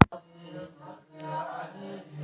Assalamualaikum warahmatullahi wabarakatuh.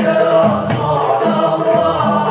يا رسول الله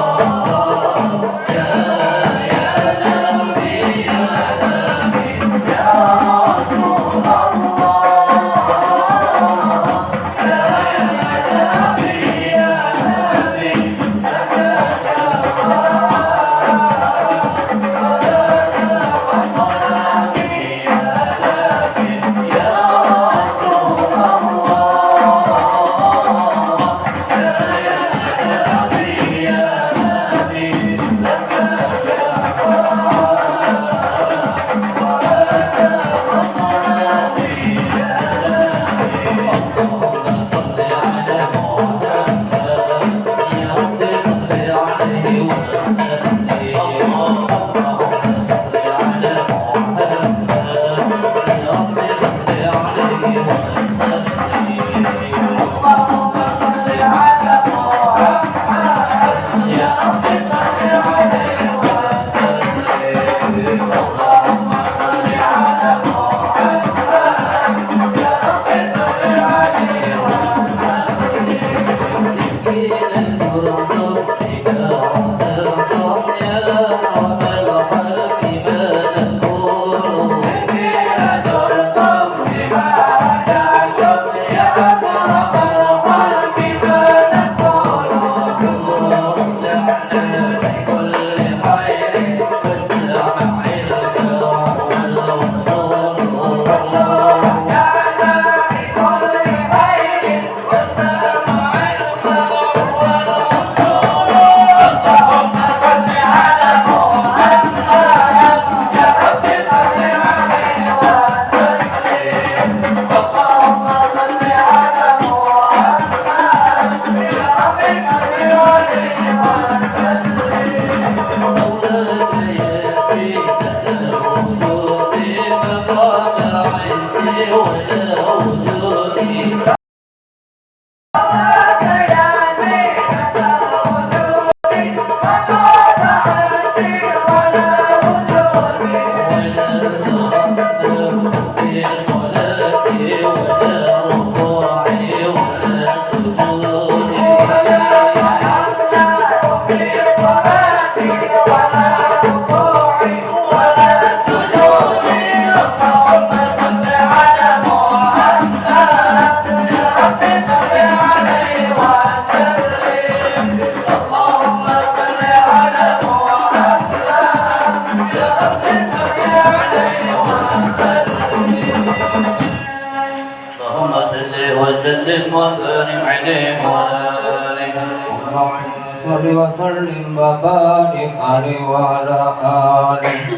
وسلم وبارك عليه وعلى آله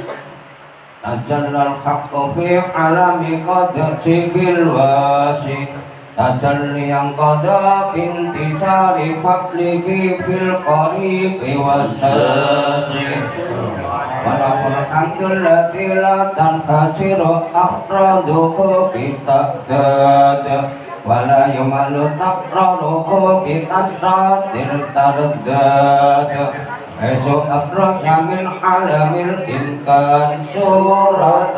نزل الحق في عالم قدسه الواسع تجليا قضى بانتصار فضله في القريب والساسع وله الحمد الذي لا تنحصر أفراده بالتعداد ولا يمل تقرره بأسرار الترداد esok أبرز من عالم الإمكان سورة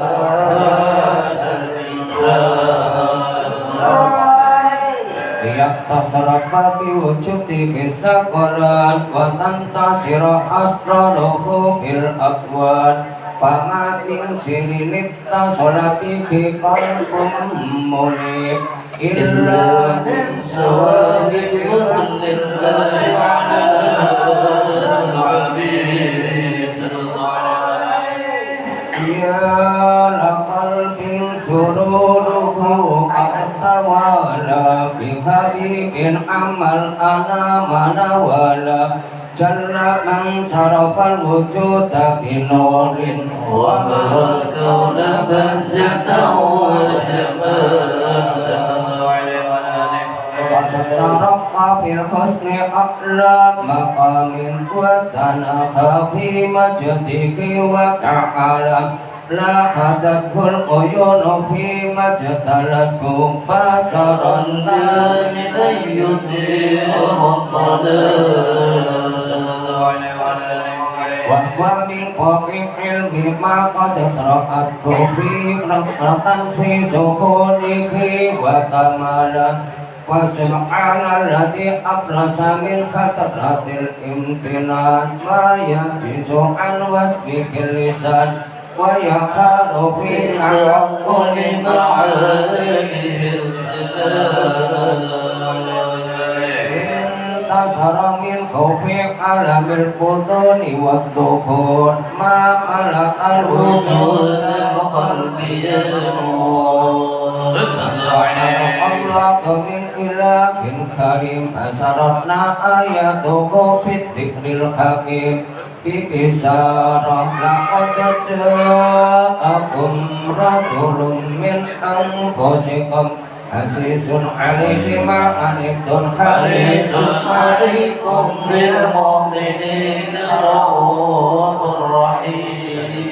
الإنسان ليتصرف بوجوده سقران وتنتصر أسراره في الأكوان فما من سر اتصل به قلب منيب إلا من سواد بفضل الله على العبيد يا لقلب سروره قد توالى بحبيب عمل أنا من ولا جل من صرف الوجود بنور ومر الكون بهجة وجمال ترقى في الحسن أعلى مقام وتناهى في مجده وتعالى لا هدته العيون فيما اجتلته بصرا لمن يسيره وهو من فوق العلم ما قد رأته في نقرة في سكونه وكمالا وسبحان الذي أبرز من فترة الامتنان ما ينجز عن وصفه اللسان ويقال في تعقل معانيه انتصر من خوف عالم البطون والذكور ما ملأ الوجود وخلق الله من إله كريم أسرتنا آياته في الذكر الحكيم بإشارة لقد جاءكم رسول من أنفسكم عزيز عليه ما عنتم حريص عليكم بالمؤمنين رؤوف رحيم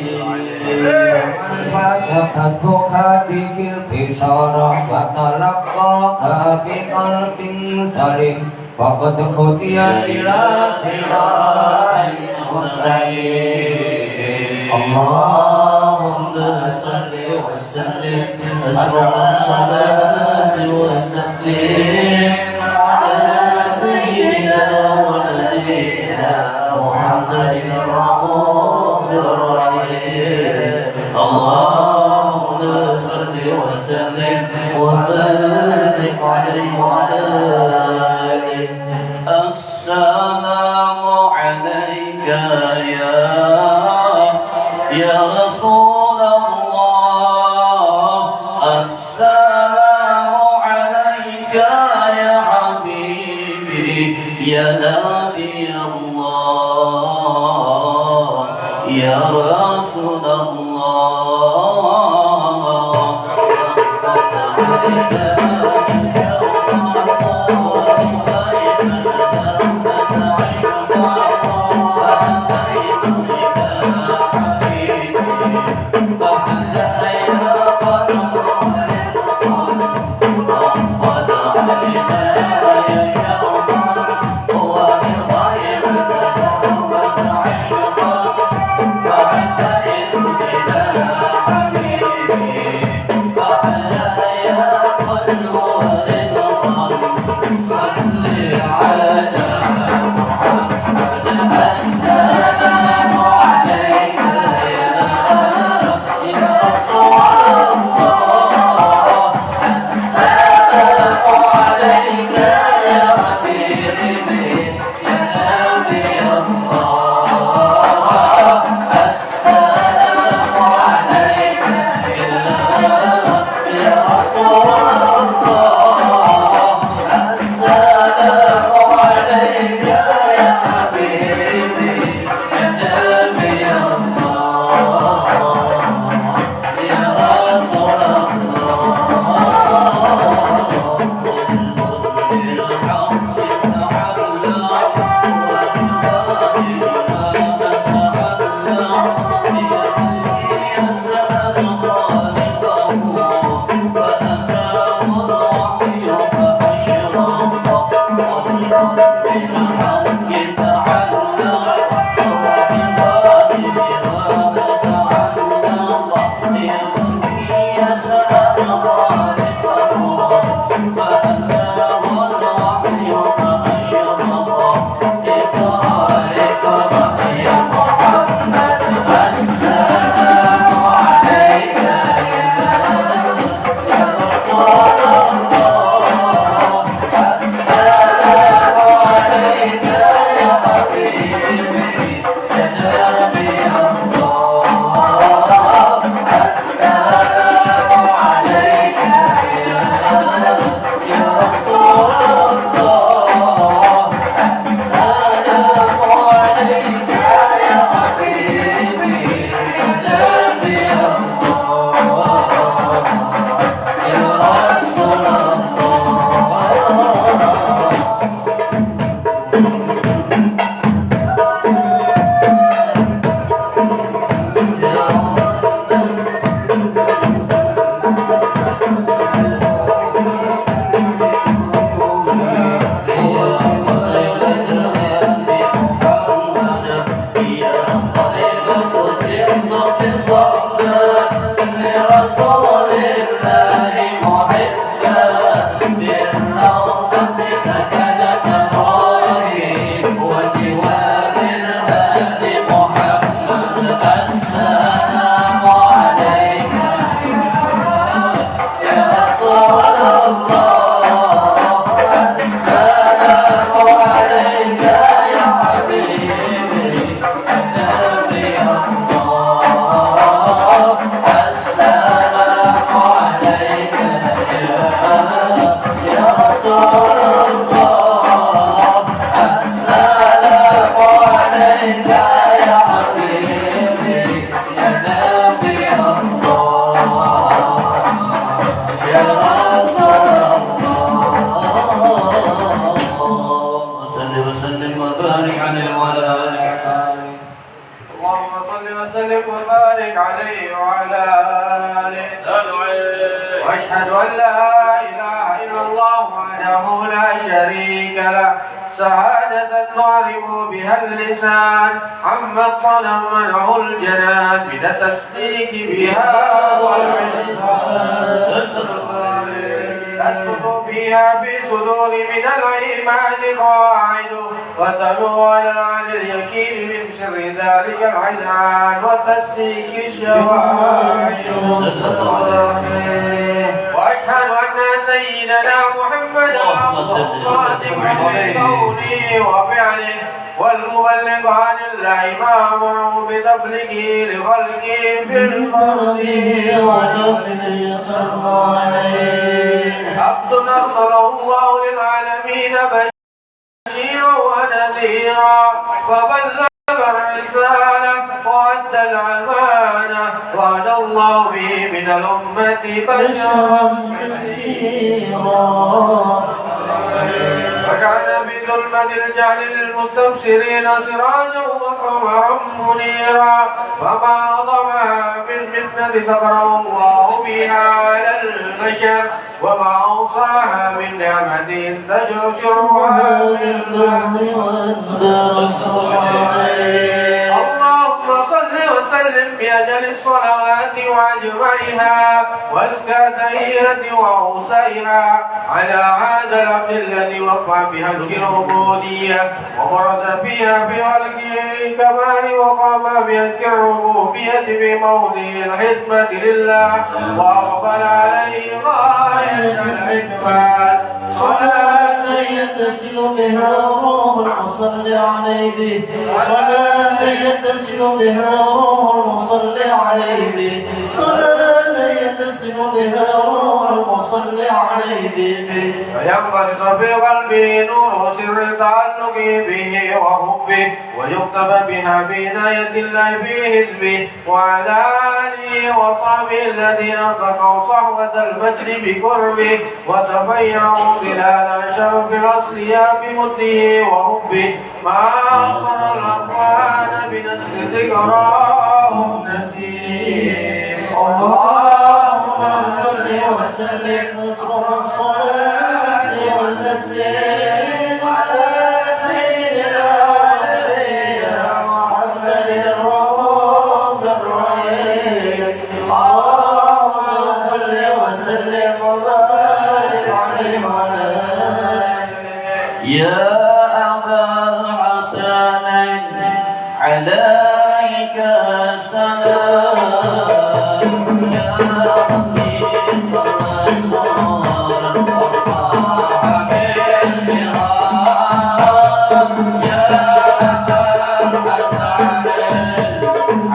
فشفته هذه البشارة وتلقاها بقلب سليم فقد هدي إلى صراط مستقيم اللهم صل وسلم أسرع الصلاة والتسليم على سيدنا ونبينا محمد الرؤوف الرحيم اللهم صل وسلم وبارك عليه وعلى آله. السلام عليك يا رسول الله السلام عليك يا حبيبي يا نبي الله يا رسول الله وسلم وبارك عليه وعلى آله. وأشهد أن لا إله إلا الله وحده لا شريك له شهادة تعرف بها اللسان عما تضمنه الجنان من التصديق بها والعرفان تسقط فيها في صدور من الإيمان قواعد وتنو على اليقين من شر ذلك العنان والتصديق الشواهد. وأشهد أن سيدنا محمدا الصادق في قوله وفعله والمبلغ عن الله ما أمره بتبليغه لخلقه في الفرد والأمر صلى الله عليه. عبد أرسله الله للعالمين بشيرا ونذيرا فبلغ الرسالة وأدى الأمانة وعد الله به من الأمة بشرا كثيرا. وكان بظلمة الجهل للمستبشرين سراجا وقمرا منيرا وما أعظمها من فتنة ذكره الله بها على البشر وما أوصاها من نعمة تشرشرها من اللهم صل وسلم بأجل الصلوات وأجمعها وأزكى تحية وأوسعها على هذا العبد الذي وقع بهدك العبودية وبرز فيها بخلقه الكمال وقام بهدك الربوبية بموضع الخدمة لله وأقبل عليه غاية الإقبال صلاة يتصل بها روح المصلي عليه صلاة يتصل بها روح المصلي عليه صلاة يتصل بها روح المصلي عليه فينبسط في قلبه نور سر تعلقه به وحبه ويكتب بها بعناية الله في حزبه وعلى آله وصحبه الذين اتقوا صحوة المجد بقربه وتبيعوا ظلال شرف الأصلياء بمده وحبه ما أمر الأطفال بنسل ذكراهم نسيم. اللهم صل وسلم نصر الصلاة والتسليم على سيدنا ونبينا محمد الرؤوف الرحيم. اللهم صل وسلم وبارك عليه وعلى يا أبا الحسنين عليك السلام يا حبيب الرسول وصاحب الكرام يا أبا الحسنين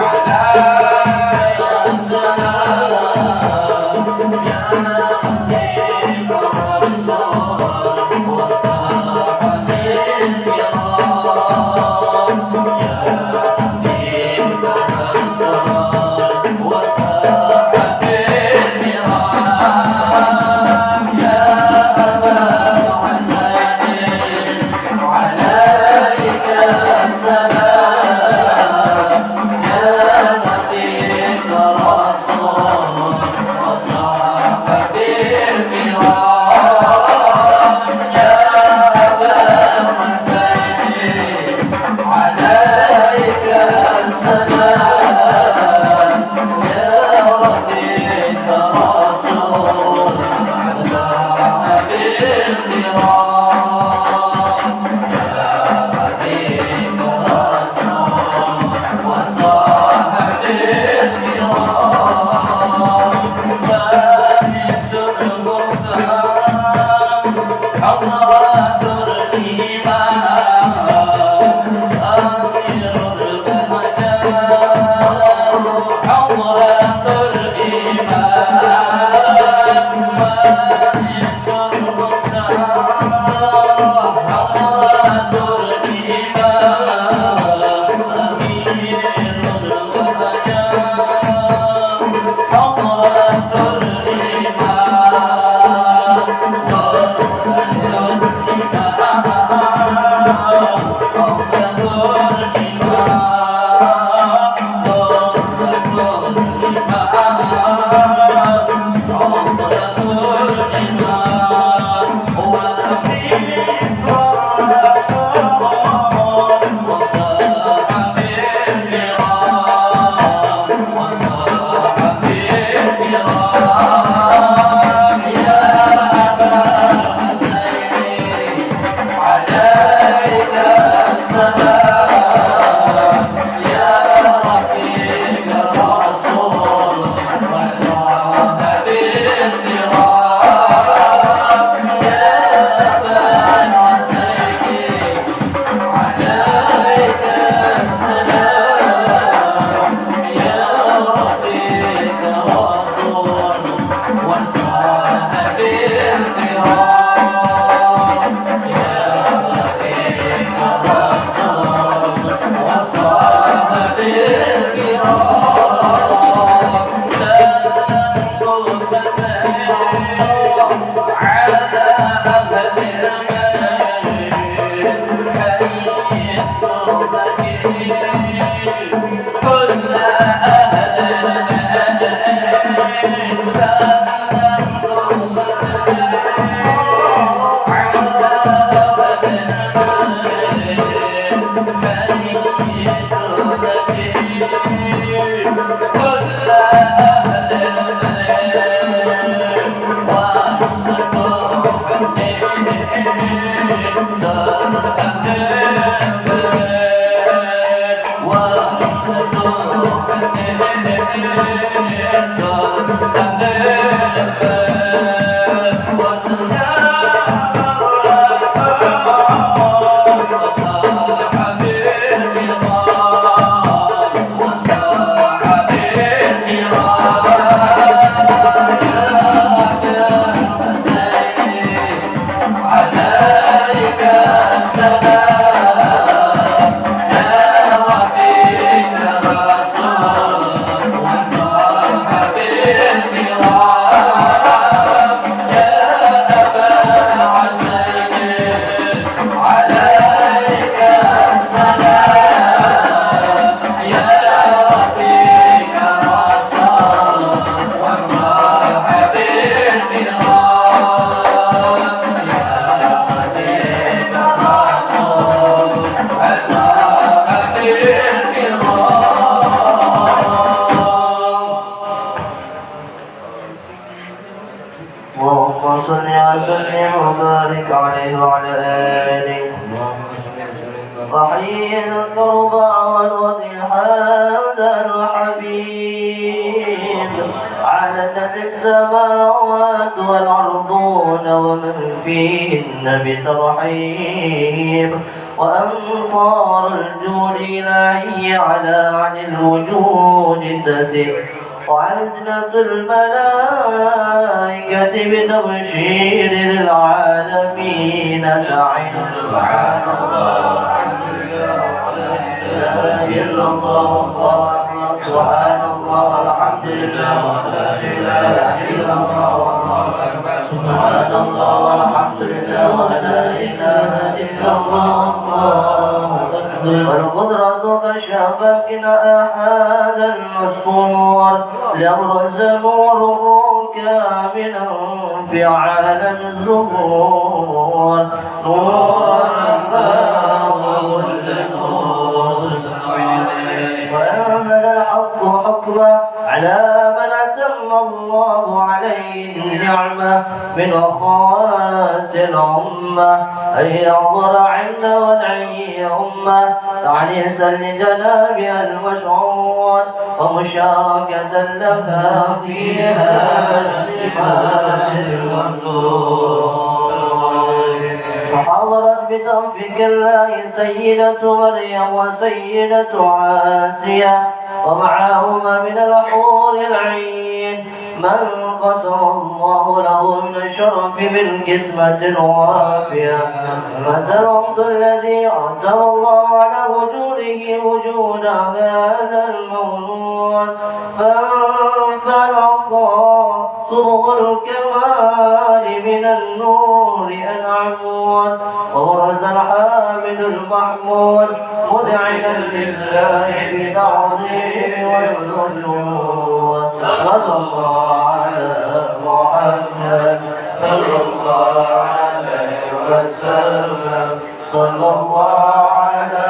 عليك السلام يا حبيب الرسول وصاحب الكرام يا حبيب الرسول اللهم صل وسلم وبارك عليه وعلى آله وحي الكرب والوضع هذا الحبيب علنت السماوات والأرضون ومن فيهن بترحيب وأمطار الجود الإلهي على عن الوجود تثق وعزلة الملائكة بتبشير العالمين تعين سبحان الله والحمد لله ولا إله إلا الله والله أكبر سبحان الله والحمد لله ولا إله إلا الله والله أكبر سبحان الله والحمد لله ولا إله إلا الله والله أكبر والقدرة كشفقنا هذا المسطور لبرز نوره كاملا في عالم الزهور نورا فاق كل نور وأنزل الحق حكمه على من أتم الله عليه النعمة من خواص الأمة أن يحضر عند ودعي أمة تعليسا لجنابها المشعور ومشاركة لها فيها السمات الممدود وحضرت بتوفيق الله سيدة مريم وسيدة عاسية ومعهما من الحور العين من قسم الله له من الشرف بالقسمة الوافية مثل العبد الذي أعتر الله على وجوده وجود هذا المولود فانفلق صبغ الكمال من النور أنعمون وبرز الحامد المحمود مذعنا لله بالتعظيم والسجود صلى الله على محمد صلى الله عليه وسلم صلى الله على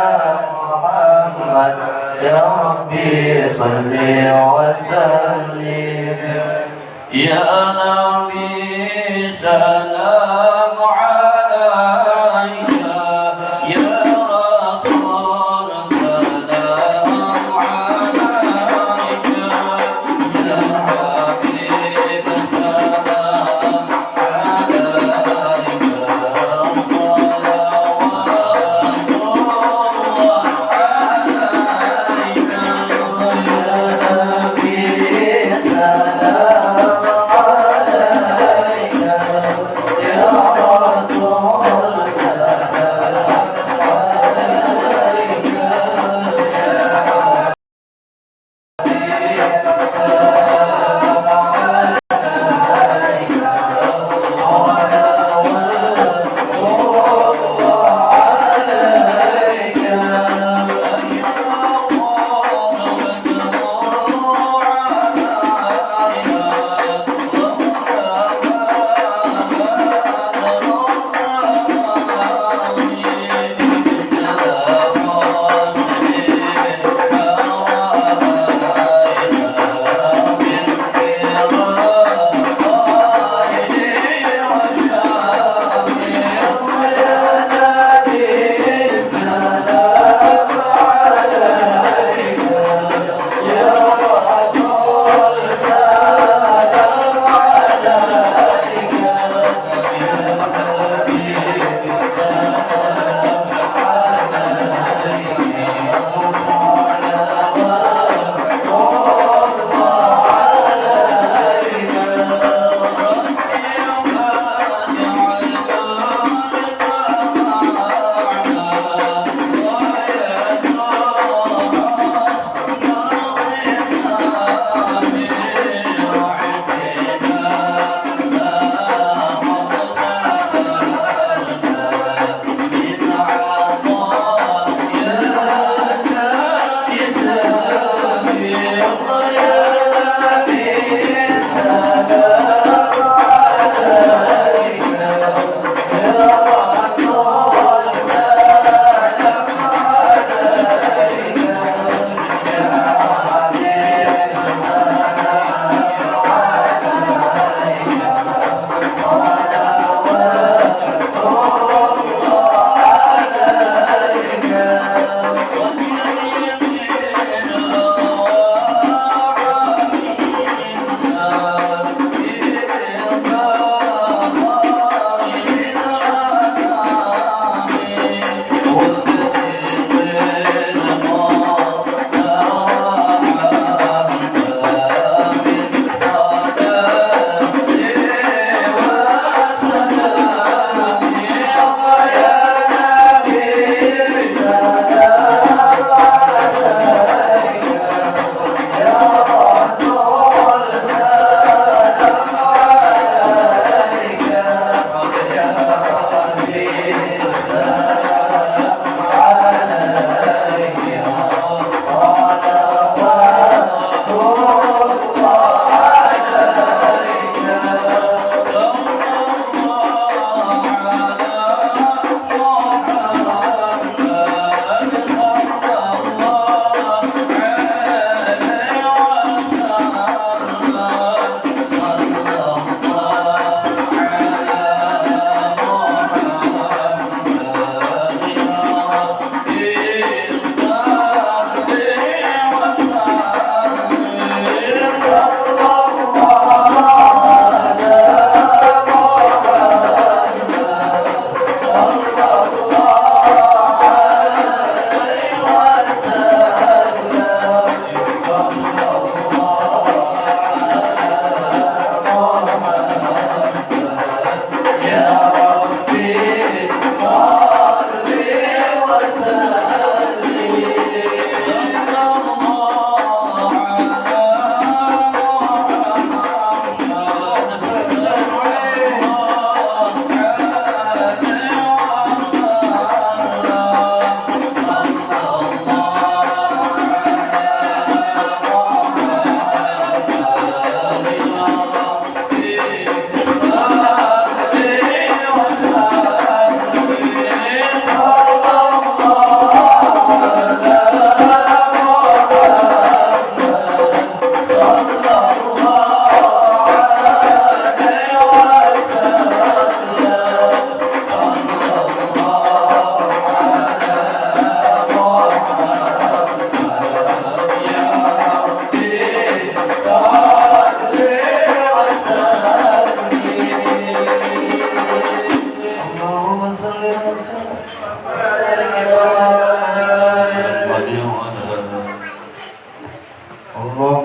محمد يا ربي صل وسلم يا نبي سلام عليك يا رسول سلام عليك يا حبيب سلام عليك صلوات الله عليك يا نبي سلام عليك يا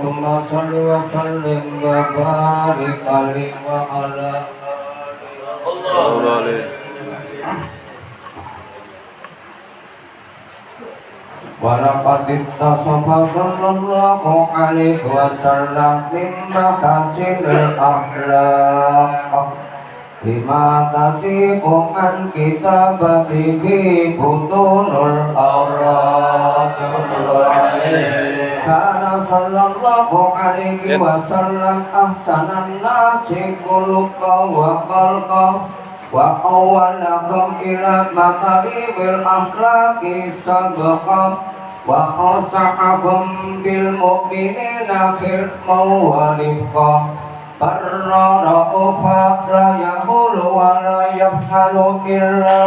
Allahumma salli wa sallim wa barik alaihi wa ala walaqad ittasafa sallallahu alaihi wasallam min mahasinil akhlaq bima tatiqu an kitabatihi butunul awraq kana sallallahu alaihi wasallam ahsanan nasi khuluqan wa khalqan wa awwalakum ila makarimil akhlaqi sabaqan wa khasa'akum bil mu'minina khilman wa rifqan Parra'ufa la yaqulu wa la yaf'alu illa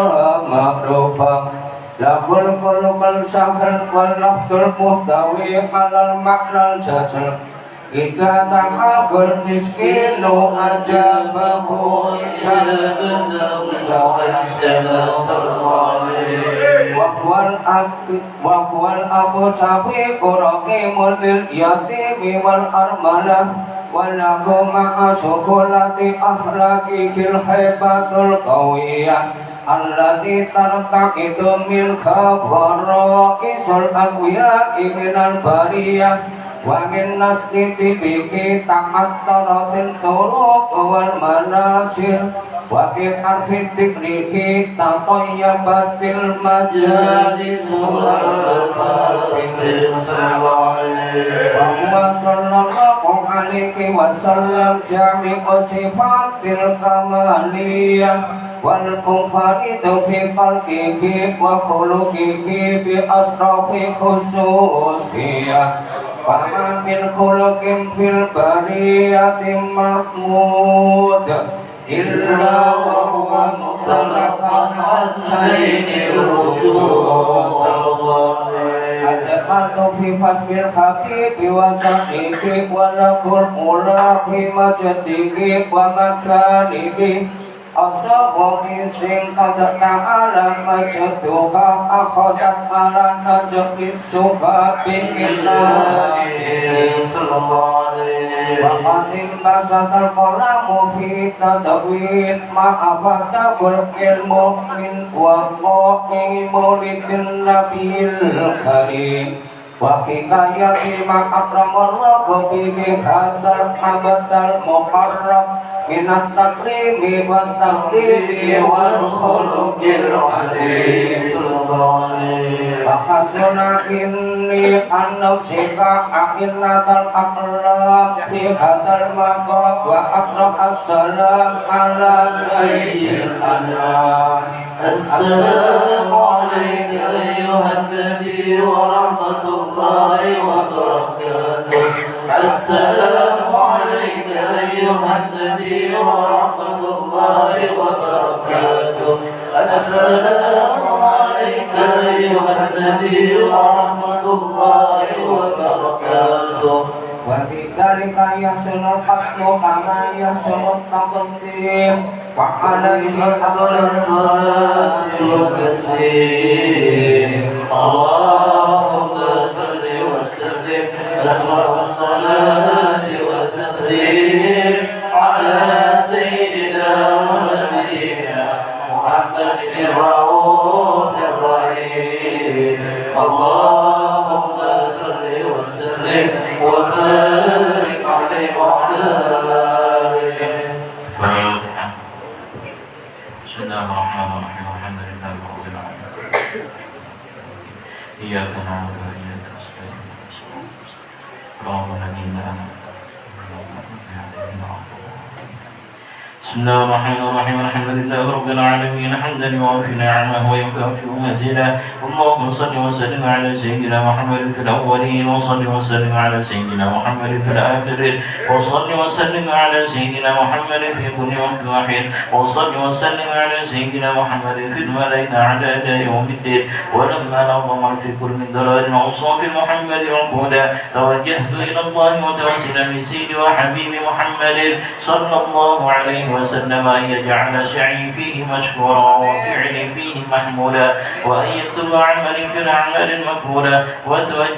ma'rufa Lakul qulubal sahal wal nafdul muhtawi alal maknal jasal Ika ta'akul miskinu ajabahu Wahwal abu safiqu raqimul yatimi wal armalah Walahu ma'asukulati akhlaqikil haibatul qawiyah Allati tartaqidu min khabara'isul aqwiya'i minal bariyah Wa min nasniti biki ta'attaratil turuq wal manasir Wa fi harfi tikrihi tatayyabatil majalis wal mafiqil sawa'il Wa huwa sallallahu alaihi wasallam jami'u sifatil kamaliyah Wal munfaridu fi khalqihi wa khuluqihi bi asrafi khususiyah Fama min khuluqin fil bariyatin mahmud Illa wa huwa mutlaqan hasainil wujud Ajabatu fi fasbil haqiqi wa sahiqi wa lakul ula fi majdiqi wa makaniqi Asabaki sing qad ta'ala majduha akhadat ala najqis suha bi'illahi sallallahu alaihi wa qadim basatal qalamu fi tadawin ma'afatabul ilmu min wa qaqi maulidin nabil karim wa hikayati ma'akramallahu bihi hadal abadal muqarrab minat takrimi wa taqdiri wal khuluqil adim Bahasuna inni an-nafsika akhirnatal akhlaq fi hadal maqab wa akrab as-salam ala sayyidil anam Assalamu alayka ayyuhan nabi wa rahmatullahi wa barakatuh Assalamu alayka ayyuhan nabi wa rahmatullahi wa barakatuh Assalamu alayka ayyuhan nabi wa rahmatullahi wa barakatuh Wa bidzalika yahsunul qasdu kama yahsunut taqdim wa alaihi salatu wa taslim Allahumma salli wa sallim asma salati wa taslim ala sayyidina wa nabiyyina Muhammadin ra'ufir rahim Allahumma salli wa sallim wa barik alaihi wa ala alihi Bismillahirrahmanirrahim Alhamdulillahi rabbil alamin Iyyaka na'budu wa iyyaka nasta'in Allahumma inna بسم الله الرحمن الرحيم الحمد لله رب العالمين حمدا يوافي نعمه ويكافئ مزيدا اللهم صل وسلم على سيدنا محمد في الاولين وصل وسلم على سيدنا محمد في الاخرين وصل وسلم على سيدنا محمد في كل وقت واحد وصل وسلم على سيدنا محمد في الملائكه اعداد يوم الدين ولما نظم الفكر من ضلال اوصاف محمد والهدى توجهت الى الله متوسلا بسيدي وحبيبي محمد صلى الله عليه وسلم أن يجعل سعي فيه مشكورا وفعلي فيه محمودا وأن يكتب عملي في الأعمال المقبولة وتوجه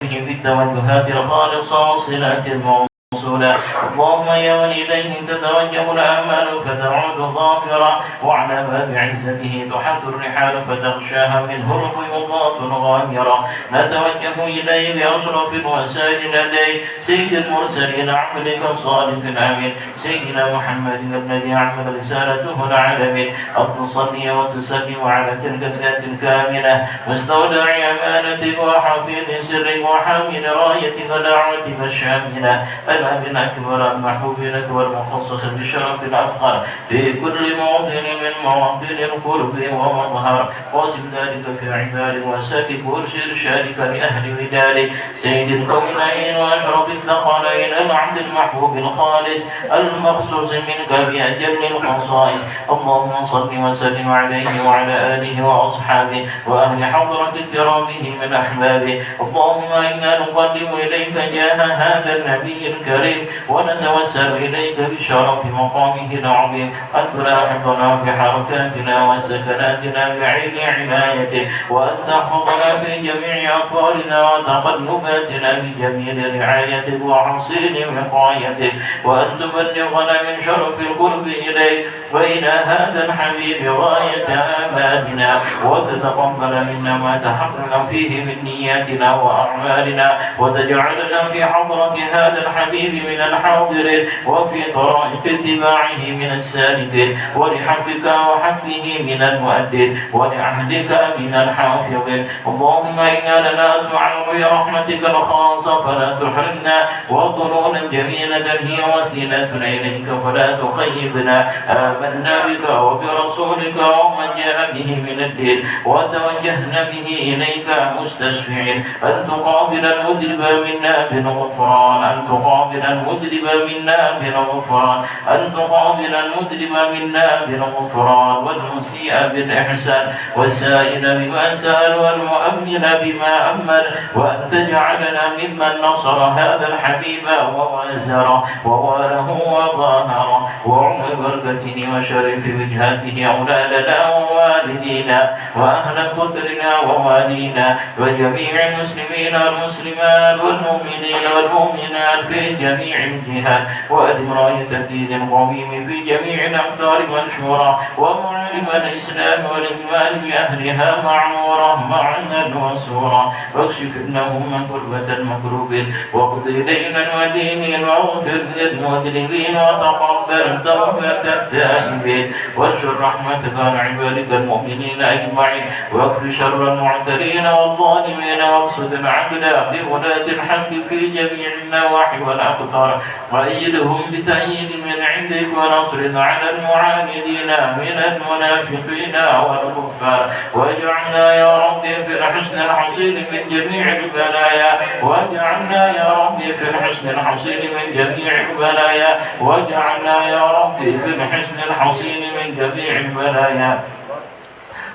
في التوجهات الخالصة والصلات الموصولة. اللهم يا من إليه تتوجه الآمال فتعود ظافرة، وعلى باب عزته تحث الرحال فتغشاها منه الفيوضات الغامرة. نتوجه إليه بأشرف الوسائل لديه سيد المرسلين عبدك الصادق الأمين سيدنا محمد الذي عمل رسالته العالمين، أن تصلي وتسلم على تلك الذات الكاملة مستودع أمانة وحفيظ سر وحامل رايتك دعوتك الشاملة الأمين أكبر المحبوب لك والمخصص بالشرف الأفخر في كل موطن من مواطن القرب ومظهر. قاسم ذلك في عباد وساكك وارشد شارك لأهل ودارك سيد الكونين وأشرف الثقلين العبد المحبوب الخالص المخصوص منك بأجل الخصائص. اللهم صل وسلم عليه وعلى آله وأصحابه وأهل حضرة كرامه من أحبابه. اللهم إنا نقدم إليك جاه هذا النبي الكريم ونتوسل إليك بشرف مقامه العظيم أن تلاحظنا في حركاتنا وسكناتنا بعين عنايته، وأن تحفظنا في جميع أطوارنا وتقلباتنا بجميل رعايتك وحصين وقايتك، وأن تبلغنا من شرف القرب إليك وإلى هذا الحبيب غاية آمالنا، وتتقبل منا ما تحقق فيه من نياتنا وأعمالنا، وتجعلنا في حضرة هذا الحبيب من الحاضرين وفي طرائق اتباعه من السالكين، ولحقك وحقه من المؤدين، ولعهدك من الحافظين. اللهم إنا لنا أسمع برحمتك الخاصة فلا تحرمنا، وظنونا جميلة هي وسيلتنا إليك فلا تخيبنا. آمنا بك وبرسولك ومن جاء به من الدين، وتوجهنا به إليك مستشفعين أن تقابل المذنب منا بالغفران، أن تقابل المذنب منا بالغفران، أن تقابل المذنب منا بالغفران، والمسيء بالإحسان، والسائل بما سأل، والمؤمن بما أمن، وأن تجعلنا ممن نصر هذا الحبيب ووازره وواله وظاهره، وعم بركته وشرف وجهاته أولادنا ووالدينا وأهل قدرنا ووالينا وجميع المسلمين والمسلمات والمؤمنين والمؤمنات في جميع الجهات، وأدم راية الدين القويم في جميع الأمطار منشورة، ومعلم الإسلام والإيمان بأهلها معمورة معنا وسورة، واكشف لهم من كربة المكروبين، واقضي دينا ودينين، واغفر للمذنبين، وتقبل توبة التائبين، وانشر رحمتك عن عبادك المؤمنين أجمعين، واكف شر المعترين والظالمين، واقصد العدل بولاة الحق في جميع النواحي والأقطار، وأيدهم بتأييد من عندك ونصر على المعاندين من المنافقين والكفار، واجعلنا يا ربي في الحسن الحصين من جميع البلايا، واجعلنا يا ربي في الحسن الحصين من جميع البلايا، واجعلنا يا ربي في الحسن الحصين من جميع البلايا،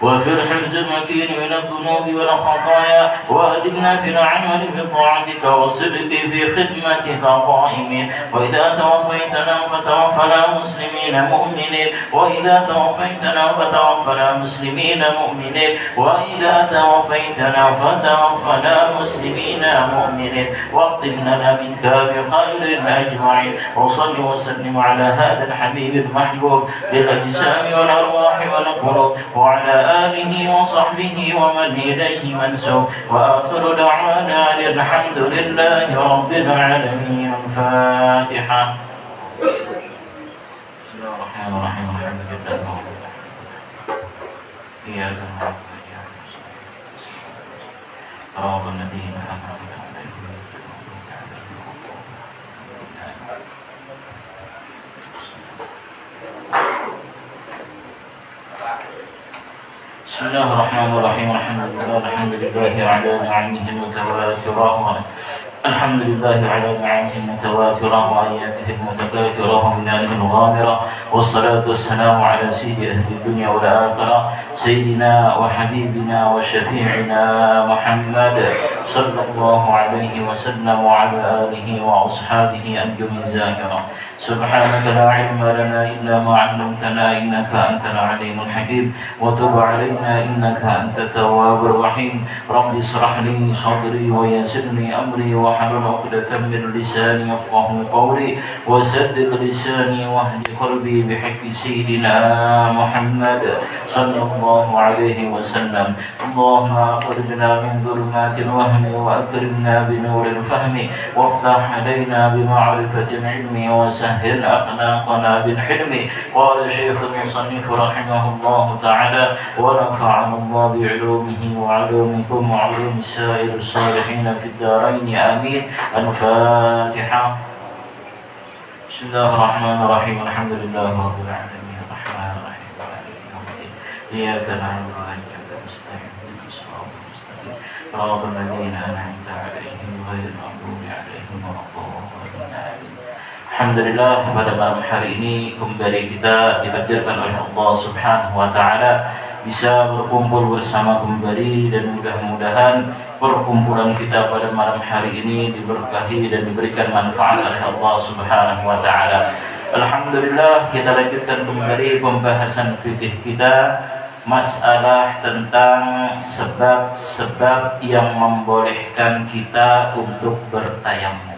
وفي الحرز المكين من الذنوب والخطايا، وأدمنا في العمل بطاعتك والصدق في خدمتك قائمين. وإذا توفيتنا فتوفنا مسلمين مؤمنين، وإذا توفيتنا فتوفنا مسلمين مؤمنين، وإذا توفيتنا فتوفنا مسلمين مؤمنين، واختم لنا منك بخير أجمعين. وصل وسلم على هذا الحبيب المحبوب للأجسام والأرواح والقلوب، وعلى آله وصحبه ومن إليه منسوب، وآخر دعوانا الحمد لله رب العالمين. الفاتحة. بسم الله الرحمن الرحيم. الحمد لله رب العالمين. إياك نعبد وإياك نستعين. صراط الذين أنعمت عليهم. بسم الله الرحمن الرحيم. الحمد لله على نعمه المتواترة، الحمد لله على نعمه المتواترة وآياته المتكاثرة ومنانه الغامرة، والصلاة والسلام على سيد أهل الدنيا والآخرة سيدنا وحبيبنا وشفيعنا محمد صلى الله عليه وسلم وعلى آله وأصحابه أنجم الزاهرة. سبحانك لا علم لنا إلا ما علمتنا إنك أنت العليم الحكيم وتب علينا إنك أنت التواب الرحيم رب اشرح لي صدري ويسر لي أمري واحلل عقدة من لساني يفقهوا قولي وسدد لساني واهد قلبي بحق سيدنا محمد صلى الله عليه وسلم اللهم أخرجنا من ظلمات الوهم وأكرمنا بنور الفهم وافتح علينا بمعرفة العلم وسهل أخلاقنا بالحلم قال شيخ المصنف رحمه الله تعالى ونفعنا الله بعلومه وعلومكم وعلوم سائر الصالحين في الدارين آمين الفاتحة بسم الله الرحمن الرحيم الحمد لله رب العالمين الرحمن الرحيم مالك يوم الدين إياك نعبد وإياك نستعين اهدنا الصراط المستقيم صراط الذين أنعمت عليهم غير المغضوب عليهم ولا الضالين. Alhamdulillah, pada malam hari ini kembali kita ditakdirkan oleh Allah Subhanahu wa taala bisa berkumpul bersama kembali, dan mudah-mudahan perkumpulan kita pada malam hari ini diberkahi dan diberikan manfaat oleh Allah Subhanahu wa taala. Alhamdulillah, kita lanjutkan kembali pembahasan fikih kita, masalah tentang sebab-sebab yang membolehkan kita untuk bertayamum.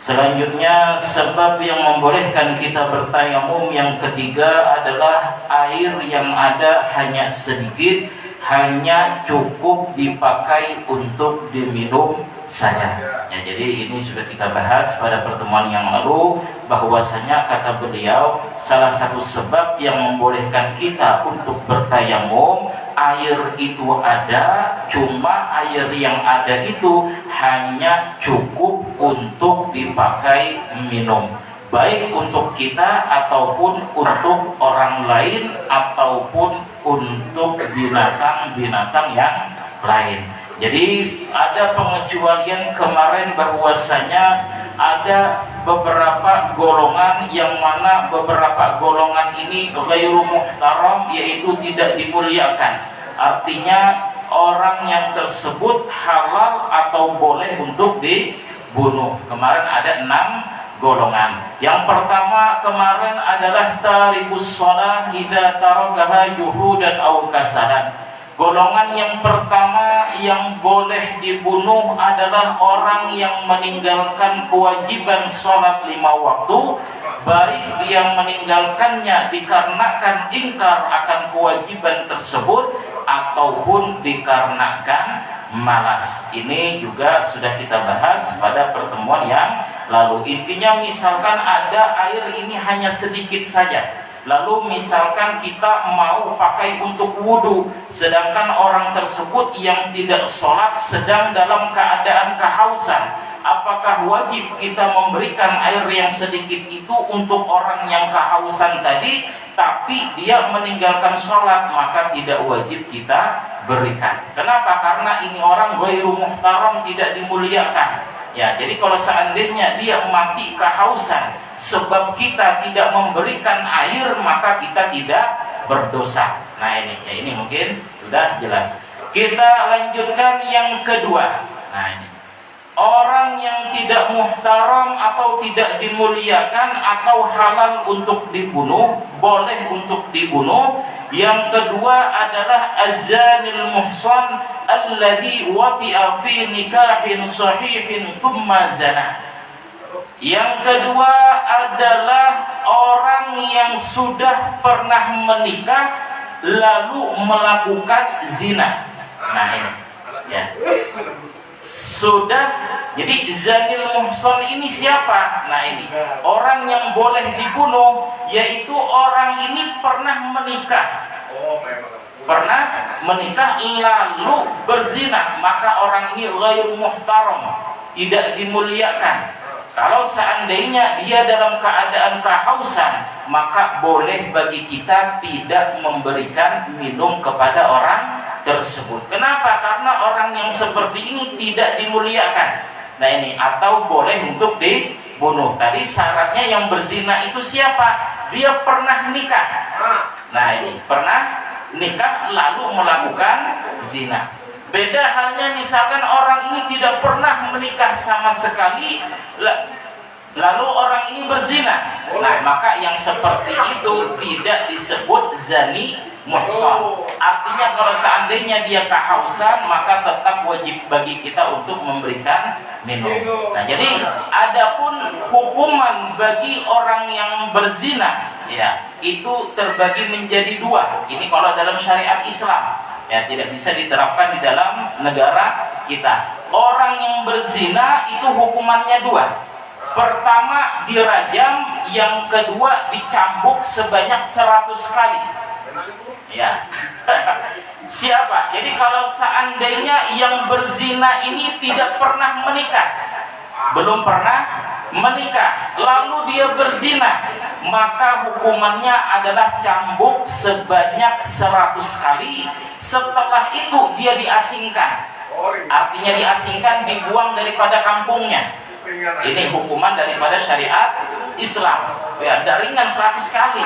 Selanjutnya, sebab yang membolehkan kita bertayamum yang ketiga adalah air yang ada hanya sedikit, hanya cukup dipakai untuk diminum saja. Ya, jadi ini sudah kita bahas pada pertemuan yang lalu, bahwasanya kata beliau salah satu sebab yang membolehkan kita untuk bertayamum, air itu ada, cuma air yang ada itu hanya cukup untuk dipakai minum, baik untuk kita ataupun untuk orang lain ataupun untuk binatang-binatang yang lain. Jadi ada pengecualian kemarin bahwasanya ada beberapa golongan yang mana beberapa golongan ini ghairu muhtaram, yaitu tidak dimuliakan. Artinya orang yang tersebut halal atau boleh untuk dibunuh. Kemarin ada 6 golongan. Yang pertama kemarin adalah tarikus shalah idza tarakaha juhudan aw kasalan. Golongan yang pertama yang boleh dibunuh adalah orang yang meninggalkan kewajiban sholat 5 waktu, baik dia meninggalkannya dikarenakan ingkar akan kewajiban tersebut ataupun dikarenakan malas. Ini juga sudah kita bahas pada pertemuan yang lalu. Intinya misalkan ada air ini hanya sedikit saja, lalu misalkan kita mau pakai untuk wudhu, sedangkan orang tersebut yang tidak sholat sedang dalam keadaan kehausan, apakah wajib kita memberikan air yang sedikit itu untuk orang yang kehausan tadi, tapi dia meninggalkan sholat? Maka tidak wajib kita berikan. Kenapa? Karena ini orang ghairu muhtaram, tidak dimuliakan. Ya, jadi kalau seandainya dia mati kehausan sebab kita tidak memberikan air, maka kita tidak berdosa. Nah ini mungkin sudah jelas. Kita lanjutkan yang kedua. Nah ini, orang yang tidak muhtaram atau tidak dimuliakan atau halal untuk dibunuh, boleh untuk dibunuh. Yang kedua adalah azanil muhsan alladhi wati'a fi nikahin sahihin thumma zana. Yang kedua adalah orang yang sudah pernah menikah lalu melakukan zina. Nah ini ya, sudah. Jadi zanil muhsan ini siapa? Nah ini orang yang boleh dibunuh, yaitu orang ini pernah menikah lalu berzina, maka orang ini ghairu muhtaram, tidak dimuliakan. Kalau seandainya dia dalam keadaan kehausan, maka boleh bagi kita tidak memberikan minum kepada orang tersebut. Kenapa? Karena orang yang seperti ini tidak dimuliakan. Nah ini, atau boleh untuk dibunuh. Tadi syaratnya yang berzina itu siapa? Dia pernah nikah. Nah ini, pernah nikah lalu melakukan zina. Beda halnya misalkan orang ini tidak pernah menikah sama sekali, lalu orang ini berzina. Nah, maka yang seperti itu tidak disebut zani muhsan. Artinya kalau seandainya dia kehausan, maka tetap wajib bagi kita untuk memberikan minum. Nah, jadi adapun hukuman bagi orang yang berzina, ya, itu terbagi menjadi dua. Ini kalau dalam syariat Islam, ya, tidak bisa diterapkan di dalam negara kita. Orang yang berzina itu hukumannya dua. Pertama dirajam, yang kedua dicambuk sebanyak 100 kali. Ya. Siapa? Jadi kalau seandainya yang berzina ini tidak pernah menikah, belum pernah menikah, lalu dia berzina, maka hukumannya adalah cambuk sebanyak 100 kali. Setelah itu dia diasingkan. Artinya diasingkan, dibuang daripada kampungnya. Ini hukuman daripada syariat Islam. Ya, ringan 100 kali.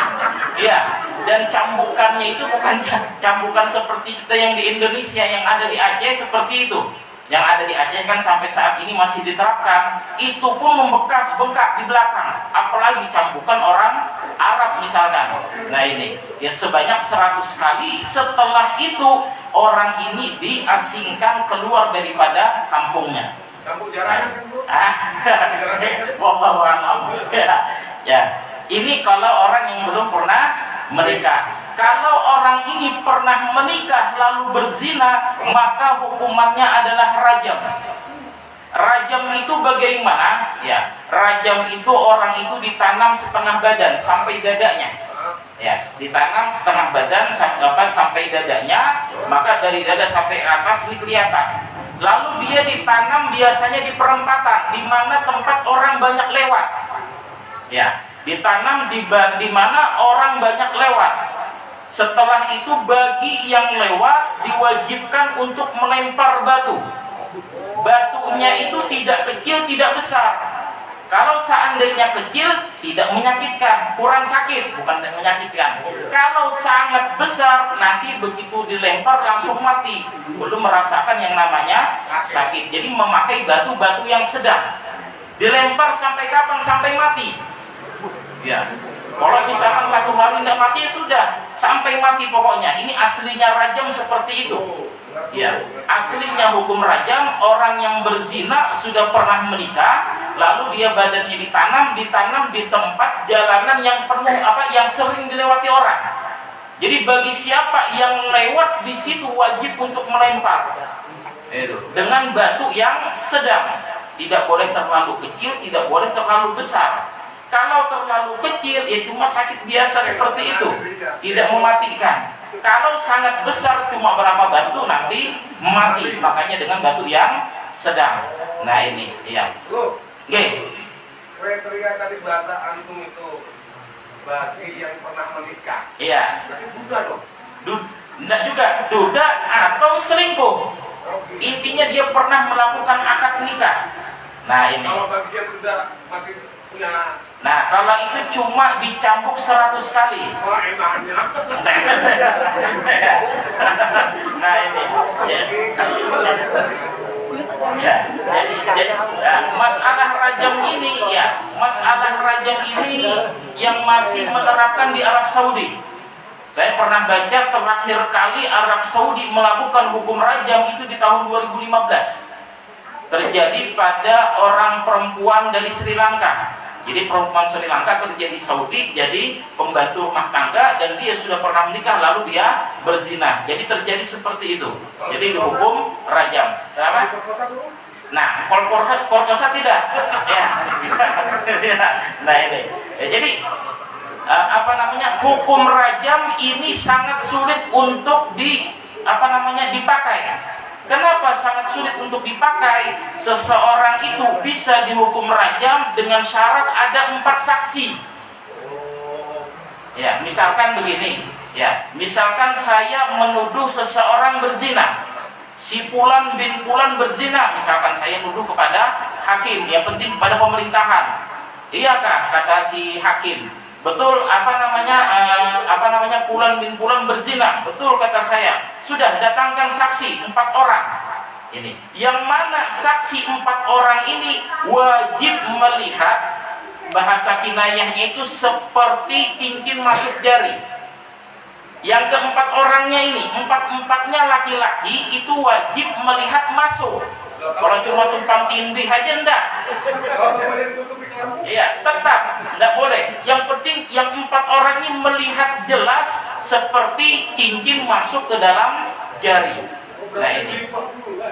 Ya, dan cambukannya itu bukan cambukan seperti kita yang di Indonesia, yang ada di Aceh seperti itu. Yang ada di Aceh kan sampai saat ini masih diterapkan. Itu pun membekas bengkak di belakang. Apalagi cambukan orang Arab misalkan. Nah ini, ya sebanyak 100 kali. Setelah itu orang ini diasingkan keluar daripada kampungnya. Kampung jaranan kan, Bu? Wallahu a'lam. Ya, ini kalau orang yang belum pernah menikah. Kalau orang ini pernah menikah lalu berzina, maka hukumannya adalah rajam. Rajam itu bagaimana? Ya, rajam itu orang itu ditanam setengah badan sampai dadanya. Ya, ditanam setengah badan sampai dadanya, maka dari dada sampai atas ini kelihatan. Lalu dia ditanam biasanya di perempatan, di mana tempat orang banyak lewat. Ya, ditanam di mana orang banyak lewat. Setelah itu bagi yang lewat diwajibkan untuk melempar batu. Batunya itu tidak kecil, tidak besar. Kalau seandainya kecil, tidak menyakitkan, kurang sakit, bukan menyakitkan. Kalau sangat besar, nanti begitu dilempar langsung mati, belum merasakan yang namanya sakit. Jadi memakai batu-batu yang sedang. Dilempar sampai kapan? Sampai mati. Ya. Kalau misalkan 1 hari tidak mati, sudah sampai mati pokoknya. Ini aslinya rajam seperti itu. Ya, aslinya hukum rajam, orang yang berzina sudah pernah menikah, lalu dia badannya ditanam di tempat jalanan yang penuh yang sering dilewati orang. Jadi bagi siapa yang lewat di situ wajib untuk melempar dengan batu yang sedang. Tidak boleh terlalu kecil, tidak boleh terlalu besar. Kalau terlalu kecil, ya cuma sakit biasa seperti itu, tidak mematikan. Kalau sangat besar, cuma berapa batu nanti mati. Makanya dengan batu yang sedang. Nah ini, ya. Oke. Kriteria tadi bahasa antum itu bagi yang pernah menikah. Iya. Berarti duda dong. Enggak juga, duda atau selingkuh. Intinya dia pernah melakukan akad nikah. Nah ini. Kalau bagi yang sudah masih punya. Nah, kalau itu cuma dicambuk 100 kali. Oh, enaknya. Nah, ini. Jadi masalah rajam ini yang masih menerapkan di Arab Saudi. Saya pernah baca terakhir kali Arab Saudi melakukan hukum rajam itu di tahun 2015. Terjadi pada orang perempuan dari Sri Lanka. Jadi perempuan Sri Lanka kerja di Saudi, jadi pembantu rumah tangga, dan dia sudah pernah menikah lalu dia berzina. Jadi terjadi seperti itu. Jadi dihukum rajam. Apa? Nah, perkosa tidak. Ya. Nah ini. Jadi hukum rajam ini sangat sulit untuk dipakai. Kenapa sangat sulit untuk dipakai? Seseorang itu bisa dihukum rajam dengan syarat ada 4 saksi. Ya, misalkan begini. Ya, misalkan saya menuduh seseorang berzina. Si Fulan bin Fulan berzina. Misalkan saya nuduh kepada hakim. Yang penting kepada pemerintahan. Iyakah kata si hakim? Betul Fulan bin Fulan berzina. Betul kata saya. Sudah datangkan saksi 4 orang. Ini yang mana saksi 4 orang ini wajib melihat bahasa kinayahnya itu seperti cincin masuk jari. Yang keempat orangnya ini, empat-empatnya laki-laki itu wajib melihat masuk. Kalau cuma tumpang tindih aja enggak. Iya, tetap enggak boleh. Yang penting yang empat orang ini melihat jelas seperti cincin masuk ke dalam jari. Nah ini.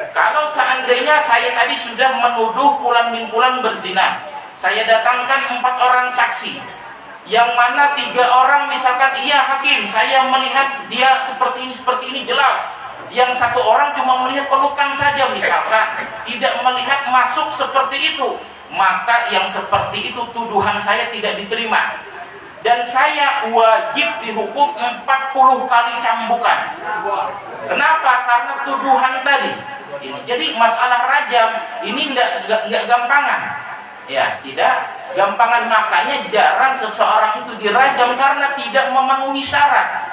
Kalau seandainya saya tadi sudah menuduh Fulan bin Fulan berzina, saya datangkan 4 orang saksi, yang mana 3 orang misalkan, iya hakim, saya melihat dia seperti ini jelas. Yang 1 orang cuma melihat pelukan saja misalkan, tidak melihat masuk seperti itu, maka yang seperti itu tuduhan saya tidak diterima. Dan saya wajib dihukum 40 kali cambukan. Kenapa? Karena tuduhan tadi. Jadi masalah rajam ini enggak gampangan. Ya, tidak gampangan, makanya jarang seseorang itu dirajam karena tidak memenuhi syarat.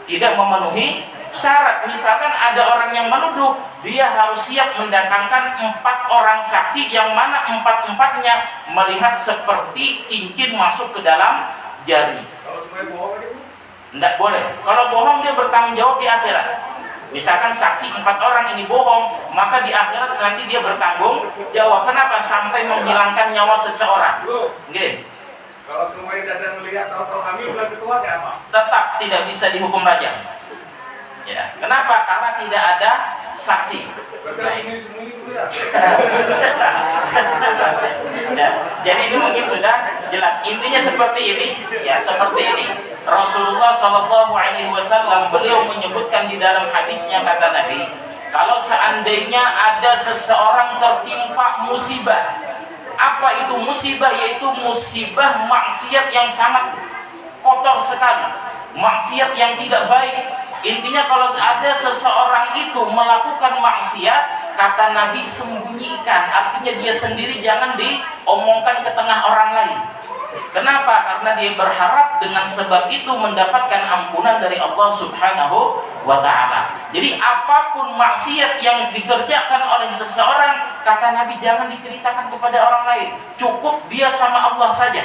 Tidak memenuhi syarat. Misalkan ada orang yang menuduh, dia harus siap mendatangkan 4 orang saksi yang mana 4-empatnya melihat seperti cincin masuk ke dalam jari. Kalau semuanya bohong itu? Tidak boleh. Kalau bohong dia bertanggung jawab di akhirat. Misalkan saksi 4 orang ini bohong, maka di akhirat nanti dia bertanggung jawab. Kenapa? Sampai menghilangkan nyawa seseorang. Oke. Kalau semuanya dan melihat atau hamil bulan ketua ya apa? Tetap tidak bisa dihukum rajam. Ya. Kenapa? Karena tidak ada saksi. Sembunyi dulu ya. Ya, jadi ini mungkin sudah jelas. Intinya seperti ini, ya seperti ini. Rasulullah SAW beliau menyebutkan di dalam hadisnya, kata Nabi, kalau seandainya ada seseorang tertimpa musibah, apa itu musibah? Yaitu musibah maksiat yang sangat kotor sekali, maksiat yang tidak baik. Intinya kalau ada seseorang itu melakukan maksiat, kata Nabi, sembunyikan. Artinya dia sendiri jangan diomongkan ke tengah orang lain. Kenapa? Karena dia berharap dengan sebab itu mendapatkan ampunan dari Allah Subhanahu wa ta'ala. Jadi apapun maksiat yang dikerjakan oleh seseorang, kata Nabi, jangan diceritakan kepada orang lain. Cukup dia sama Allah saja.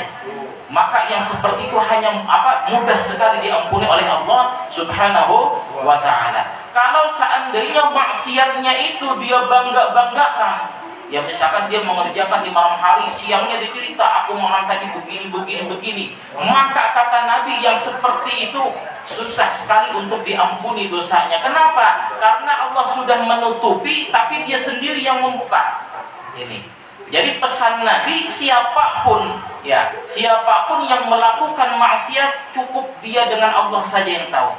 Maka yang seperti itu hanya mudah sekali diampuni oleh Allah Subhanahu wa ta'ala. Kalau seandainya maksiatnya itu dia bangga-banggakan, ya misalkan dia mengerjakan di malam hari, siangnya dicerita, aku malam tadi begini, maka kata Nabi yang seperti itu susah sekali untuk diampuni dosanya. Kenapa? Karena Allah sudah menutupi, tapi dia sendiri yang membuka. Ini. Jadi pesan Nabi, siapapun yang melakukan maksiat, cukup dia dengan Allah saja yang tahu.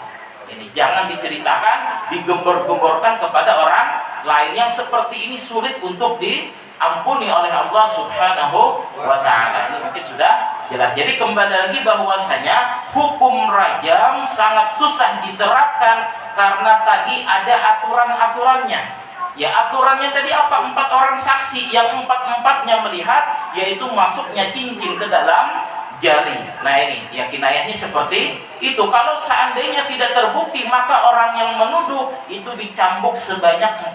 Ini jangan diceritakan, digembor-gemborkan kepada orang lain. Yang seperti ini sulit untuk diampuni oleh Allah Subhanahu wa ta'ala. Ini mungkin sudah jelas. Jadi kembali lagi bahwasanya hukum rajam sangat susah diterapkan karena tadi ada aturan-aturannya. Ya, aturannya tadi apa? 4 orang saksi yang 4-empatnya melihat, yaitu masuknya cincin ke dalam jari. Nah ini, ya kinayahnya seperti itu. Kalau seandainya tidak terbukti, maka orang yang menuduh itu dicambuk sebanyak 40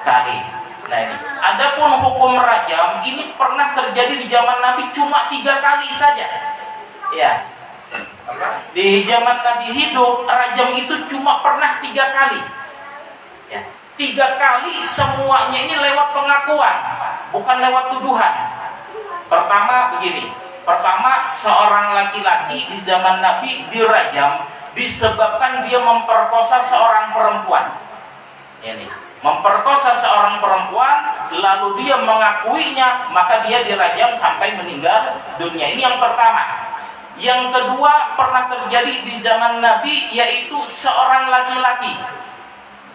kali. Nah ini. Adapun hukum rajam ini pernah terjadi di zaman Nabi cuma 3 kali saja. Ya. Di zaman Nabi hidup, rajam itu cuma pernah 3 kali. Ya. 3 kali semuanya ini lewat pengakuan, bukan lewat tuduhan. Pertama begini. Pertama, seorang laki-laki di zaman Nabi dirajam disebabkan dia memperkosa seorang perempuan. Ini, memperkosa seorang perempuan, lalu dia mengakuinya, maka dia dirajam sampai meninggal dunia. Ini yang pertama. Yang kedua pernah terjadi di zaman Nabi, yaitu seorang laki-laki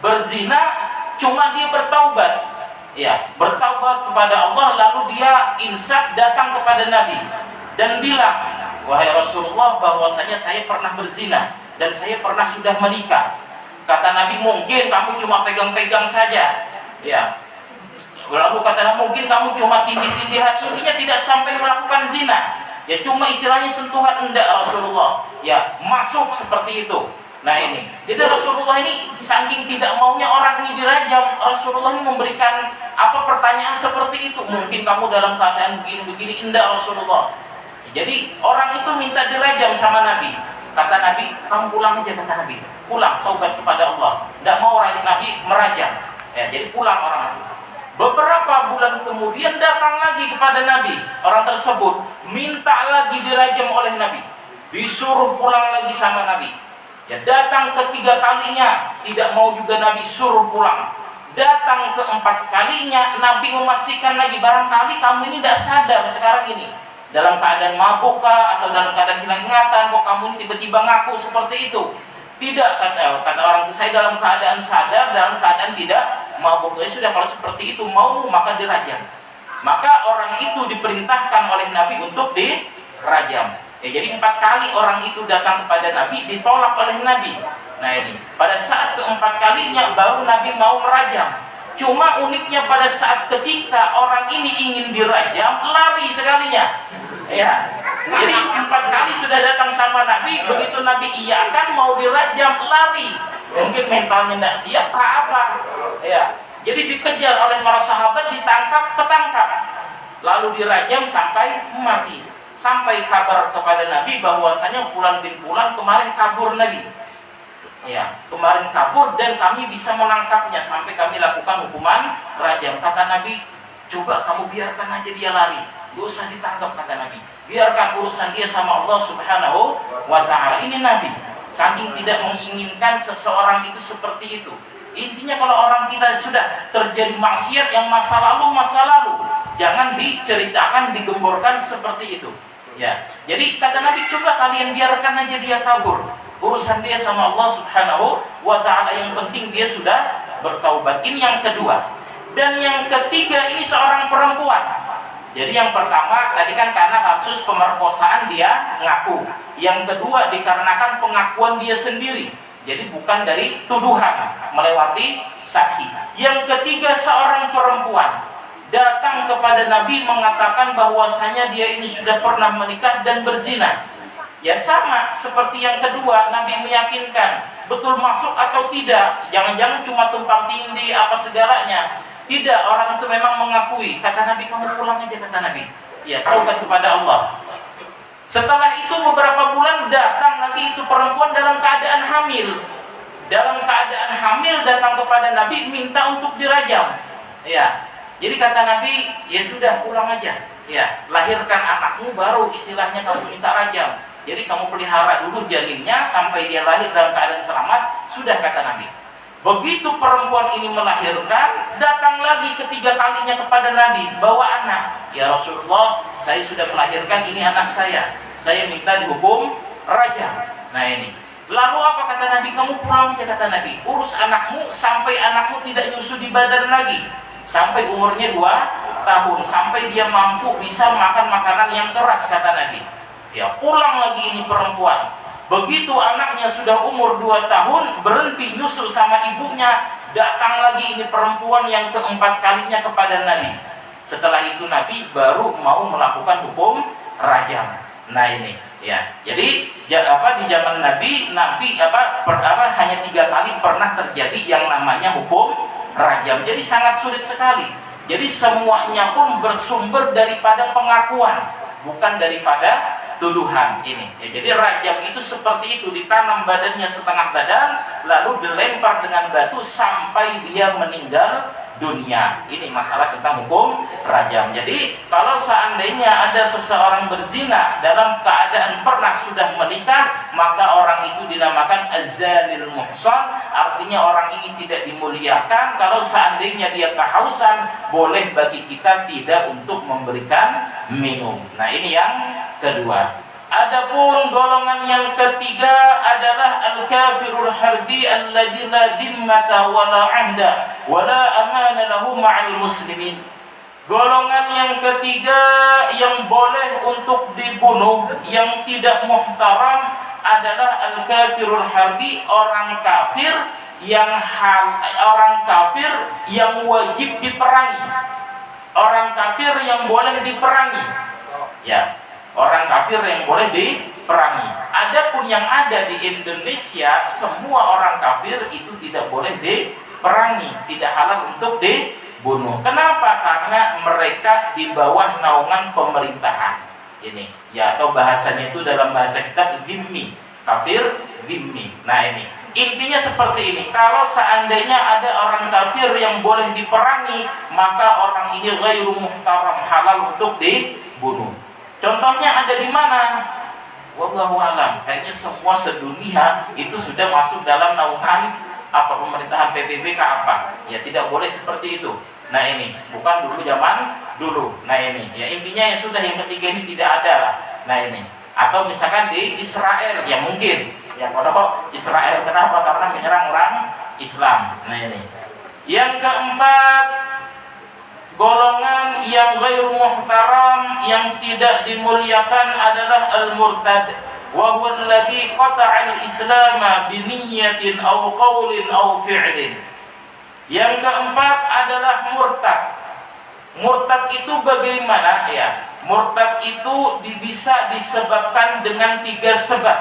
berzina, cuma dia bertaubat. Ya, bertaubat kepada Allah, lalu dia insaf datang kepada Nabi dan bilang, wahai Rasulullah, bahwasanya saya pernah berzina dan saya pernah sudah menikah. Kata Nabi, mungkin kamu cuma pegang-pegang saja. Ya. Lalu kata Nabi, mungkin kamu cuma tindih-tindihan, intinya tidak sampai melakukan zina. Ya cuma istilahnya sentuhan, enggak Rasulullah. Ya, masuk seperti itu. Nah ini, jadi Rasulullah ini saking tidak maunya orang ini dirajam, Rasulullah ini memberikan pertanyaan seperti itu. Mungkin kamu dalam keadaan begini-begini, enggak Rasulullah. Jadi orang itu minta dirajam sama Nabi. Kata Nabi, kamu pulang aja, kata Nabi. Pulang, taubat kepada Allah. Tidak mau Nabi merajam. Ya, jadi pulang orang itu. Beberapa bulan kemudian datang lagi kepada Nabi. Orang tersebut minta lagi dirajam oleh Nabi. Disuruh pulang lagi sama Nabi. Ya, datang ketiga kalinya, tidak mau juga Nabi, suruh pulang. Datang keempat kalinya, Nabi memastikan lagi, barangkali kamu ini tidak sadar sekarang ini. Dalam keadaan mabuk kah, atau dalam keadaan hilang ingatan, kok kamu ini tiba-tiba ngaku seperti itu. Tidak, kata orang itu, saya dalam keadaan sadar, dalam keadaan tidak mabuk. Ya sudah, kalau seperti itu mau, maka dirajam. Maka orang itu diperintahkan oleh Nabi untuk dirajam. Ya, jadi 4 kali orang itu datang kepada Nabi, ditolak oleh Nabi. Nah ini, pada saat keempat kalinya baru Nabi mau merajam. Cuma uniknya pada saat ketika orang ini ingin dirajam, lari sekalinya. Ya, jadi 4 kali sudah datang sama Nabi, begitu Nabi iyakan mau dirajam, lari. Mungkin mentalnya tidak siap, apa? Ya, jadi dikejar oleh para sahabat, ditangkap, ketangkap, lalu dirajam sampai mati. Sampai kabar kepada Nabi bahwasanya Fulan bin Fulan kemarin kabur Nabi. Ya, kemarin kabur dan kami bisa menangkapnya sampai kami lakukan hukuman rajam. Kata Nabi, coba kamu biarkan aja dia lari, gak usah ditangkap, kata Nabi. Biarkan urusan dia sama Allah Subhanahu wa ta'ala. Ini Nabi, saking tidak menginginkan seseorang itu seperti itu. Intinya kalau orang kita sudah terjadi maksiat yang masa lalu, jangan diceritakan, digemborkan seperti itu. Ya, jadi kata Nabi, coba kalian biarkan aja dia kabur. Urusan dia sama Allah Subhanahu wa ta'ala, yang penting dia sudah bertaubat. Ini yang kedua. Dan yang ketiga ini seorang perempuan. Jadi yang pertama tadi kan karena kasus pemerkosaan dia ngaku. Yang kedua dikarenakan pengakuan dia sendiri. Jadi bukan dari tuduhan melewati saksi. Yang ketiga seorang perempuan datang kepada Nabi mengatakan bahwasanya dia ini sudah pernah menikah dan berzina. Ya sama seperti yang kedua, Nabi meyakinkan betul masuk atau tidak. Jangan-jangan cuma tumpang tindih apa segalanya. Tidak, orang itu memang mengakui. Kata Nabi, kamu pulang aja, kata Nabi. Ya, taubat kepada Allah. Setelah itu beberapa bulan datang lagi itu perempuan dalam keadaan hamil. Dalam keadaan hamil datang kepada Nabi minta untuk dirajam. Ya. Jadi kata Nabi, ya sudah pulang aja. Ya, lahirkan anakmu baru istilahnya kamu minta rajam. Jadi kamu pelihara dulu janinnya sampai dia lahir dalam keadaan selamat, sudah, kata Nabi. Begitu perempuan ini melahirkan, datang lagi ketiga kalinya kepada Nabi, bawa anak. Ya Rasulullah, saya sudah melahirkan, ini anak saya minta dihukum rajam. Nah ini. Lalu apa kata Nabi? Kamu pulang aja, kata Nabi. Urus anakmu sampai anakmu tidak nyusu di badan lagi. Sampai umurnya 2 tahun. Sampai dia mampu bisa makan makanan yang keras, kata Nabi. Ya, pulang lagi ini perempuan. Begitu anaknya sudah umur 2 tahun, berhenti nyusul sama ibunya, datang lagi ini perempuan yang keempat kalinya kepada Nabi. Setelah itu Nabi baru mau melakukan hukum rajam. Nah ini, ya. Jadi di zaman Nabi hanya 3 kali pernah terjadi yang namanya hukum rajam. Jadi sangat sulit sekali. Jadi semuanya pun bersumber daripada pengakuan, bukan daripada tuduhan ini. Ya, jadi rajam itu seperti itu, ditanam badannya setengah badan, lalu dilempar dengan batu sampai dia meninggal dunia. Ini masalah tentang hukum rajam. Jadi kalau seandainya ada seseorang berzina dalam keadaan pernah sudah menikah, maka orang itu dinamakan az-zanil muhsan, artinya orang ini tidak dimuliakan. Kalau seandainya dia kehausan, boleh bagi kita tidak untuk memberikan minum. Nah ini yang kedua. Adapun golongan yang ketiga adalah al-kafirul harbi alladzi la dhimmata wala 'ahda wala amana lahu ma'al muslimin. Golongan yang ketiga yang boleh untuk dibunuh, yang tidak muhtaram, adalah al-kafirul harbi, orang kafir yang wajib diperangi. Orang kafir yang boleh diperangi. Ya. Orang kafir yang boleh diperangi. Adapun yang ada di Indonesia, semua orang kafir itu tidak boleh diperangi, tidak halal untuk dibunuh. Kenapa? Karena mereka di bawah naungan pemerintahan. Ini ya, atau bahasanya itu dalam bahasa kitab dhimmi, kafir dhimmi. Nah ini intinya seperti ini. Kalau seandainya ada orang kafir yang boleh diperangi, maka orang ini ghairu muhtaram, halal untuk dibunuh. Contohnya ada di mana? Wallahu alam. Kayaknya semua sedunia itu sudah masuk dalam naungan apa pemerintahan PBB ke apa? Ya tidak boleh seperti itu. Nah ini bukan dulu, zaman dulu. Nah ini ya intinya ya sudah, yang ketiga ini tidak ada lah. Nah ini atau misalkan di Israel ya mungkin ya, kalau Israel kenapa? Karena menyerang orang Islam. Nah ini yang keempat, golongan yang ghairu muhtaram, yang tidak dimuliakan adalah al-murtad, wa huwa alladhi qata'a al-islam bi niyyatin aw qawlin aw fi'lin. Yang keempat adalah murtad. Murtad itu bagaimana ya? Murtad itu bisa disebabkan dengan 3 sebab.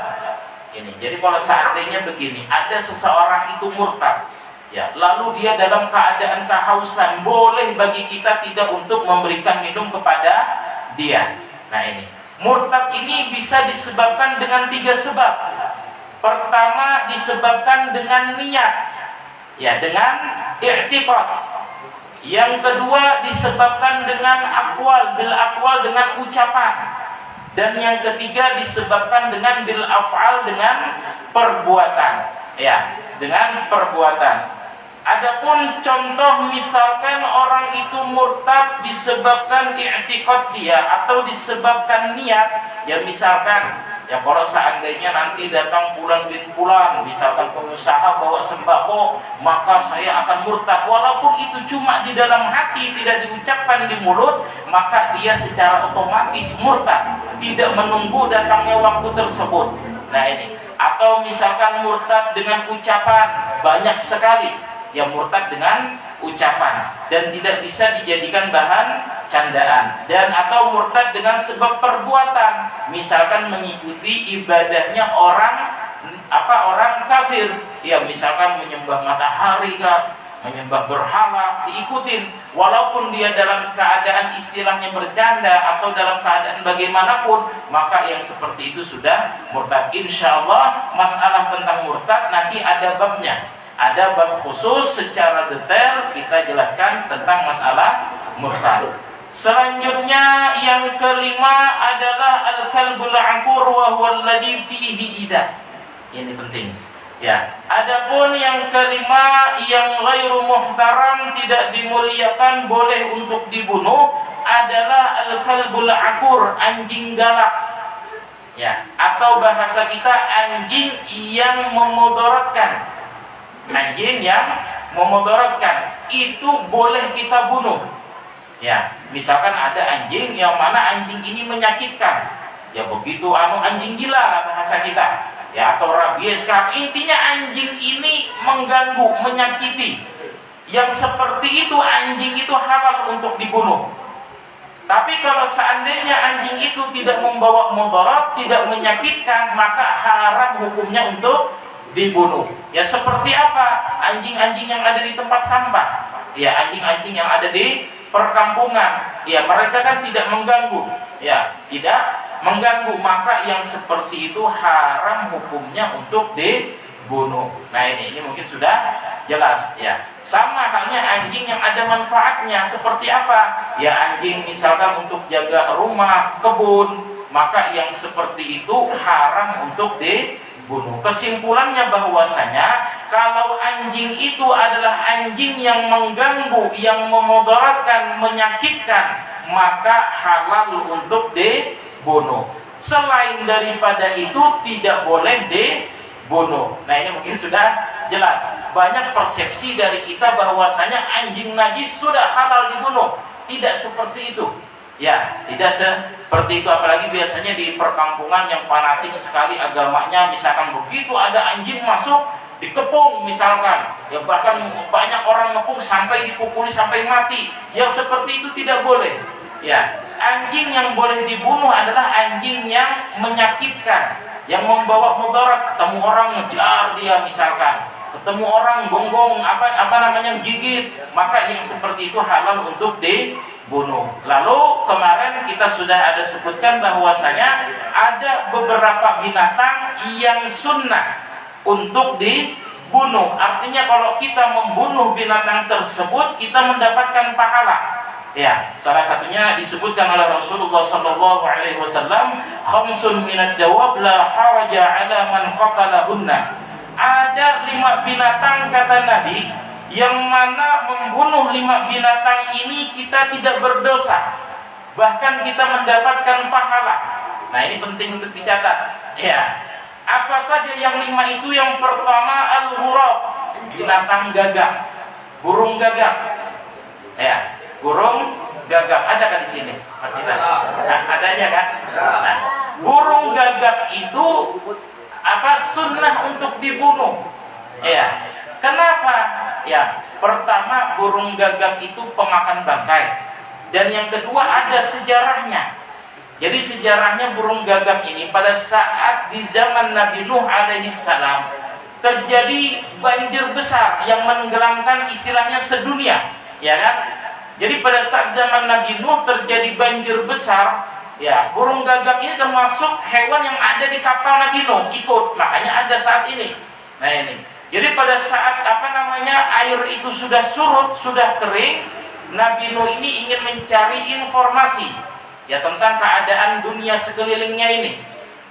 Ini. Jadi kalau seandainya begini, ada seseorang itu murtad, ya, lalu dia dalam keadaan kehausan, boleh bagi kita tidak untuk memberikan minum kepada dia. Nah ini, murtad ini bisa disebabkan dengan 3 sebab. Pertama, disebabkan dengan niat, ya, dengan i'tiqad. Yang kedua, disebabkan dengan akwal, bil akwal, dengan ucapan. Dan yang ketiga, disebabkan dengan bil af'al, dengan perbuatan, ya, dengan perbuatan. Adapun contoh misalkan orang itu murtad disebabkan i'tiqad dia atau disebabkan niat, ya misalkan ya kalau seandainya nanti datang bulan bin bulan, misalkan pengusaha bawa sembako, maka saya akan murtad, walaupun itu cuma di dalam hati, tidak diucapkan di mulut, maka dia secara otomatis murtad, tidak menunggu datangnya waktu tersebut. Nah ini, atau misalkan murtad dengan ucapan, banyak sekali yang murtad dengan ucapan dan tidak bisa dijadikan bahan candaan, dan atau murtad dengan sebab perbuatan, misalkan mengikuti ibadahnya orang kafir, ya misalkan menyembah matahari kah, menyembah berhala, diikutin walaupun dia dalam keadaan istilahnya bercanda atau dalam keadaan bagaimanapun, maka yang seperti itu sudah murtad. Insyaallah masalah tentang murtad nanti ada babnya. Ada bab khusus secara detail kita jelaskan tentang masalah murtad. Selanjutnya yang kelima adalah al-kalbul aqur wa huwa alladhi fihi idah. Ini penting. Ya, adapun yang kelima yang ghairu muhtaram, tidak dimuliakan, boleh untuk dibunuh, adalah al-kalbul aqur, anjing galak. Ya, atau bahasa kita anjing yang memudaratkan. Anjing yang memudaratkan itu boleh kita bunuh. Ya, misalkan ada anjing yang mana anjing ini menyakitkan. Ya begitu anjing gila bahasa kita. Ya, atau rabies kan. Intinya anjing ini mengganggu, menyakiti. Yang seperti itu anjing itu halal untuk dibunuh. Tapi kalau seandainya anjing itu tidak membawa mudarat, tidak menyakitkan, maka haram hukumnya untuk dibunuh. Ya seperti apa? Anjing-anjing yang ada di tempat sampah, ya anjing-anjing yang ada di perkampungan, ya mereka kan tidak mengganggu, ya tidak mengganggu, maka yang seperti itu haram hukumnya untuk dibunuh. Nah ini mungkin sudah jelas, ya. Sama halnya anjing yang ada manfaatnya, seperti apa? Ya anjing misalkan untuk jaga rumah, kebun, maka yang seperti itu haram untuk dibunuh. Kesimpulannya bahwasanya kalau anjing itu adalah anjing yang mengganggu, yang memudaratkan, menyakitkan, maka halal untuk dibunuh. Selain daripada itu tidak boleh dibunuh. Nah ini mungkin sudah jelas. Banyak persepsi dari kita bahwasanya anjing najis sudah halal dibunuh. Tidak seperti itu. Ya, tidak seperti itu, apalagi biasanya di perkampungan yang fanatik sekali agamanya, misalkan begitu ada anjing masuk dikepung misalkan, ya bahkan banyak orang ngepung sampai dipukuli sampai mati. Yang seperti itu tidak boleh. Ya, anjing yang boleh dibunuh adalah anjing yang menyakitkan, yang membawa mudarat. Ketemu orang ngejar dia misalkan, ketemu orang gonggong gigit, maka yang seperti itu halal untuk dibunuh. dibunuh. Lalu kemarin kita sudah ada sebutkan bahwasanya ada beberapa binatang yang sunnah untuk dibunuh. Artinya kalau kita membunuh binatang tersebut kita mendapatkan pahala. Ya, salah satunya disebutkan oleh Rasulullah sallallahu alaihi wasallam, khamsun minad dawab la haraja 'ala man qatalahunna. Ada 5 binatang kata Nabi yang mana membunuh 5 binatang ini kita tidak berdosa, bahkan kita mendapatkan pahala. Nah, ini penting untuk dicatat. Ya. Apa saja yang 5 itu? Yang pertama al-ghurab, binatang gagak, burung gagak. Ya. Burung gagak ada kan di sini? Adanya kan? Nah, burung gagak itu sunnah untuk dibunuh. Ya. Kenapa? Ya, pertama burung gagak itu pemakan bangkai. Dan yang kedua ada sejarahnya. Jadi sejarahnya burung gagak ini pada saat di zaman Nabi Nuh alaihi salam terjadi banjir besar yang menenggelamkan istilahnya sedunia, ya kan? Jadi pada saat zaman Nabi Nuh terjadi banjir besar, ya, burung gagak ini termasuk hewan yang ada di kapal Nabi Nuh ikut, makanya ada saat ini. Nah ini. Jadi pada saat air itu sudah surut, sudah kering, Nabi Nuh ini ingin mencari informasi ya tentang keadaan dunia sekelilingnya ini.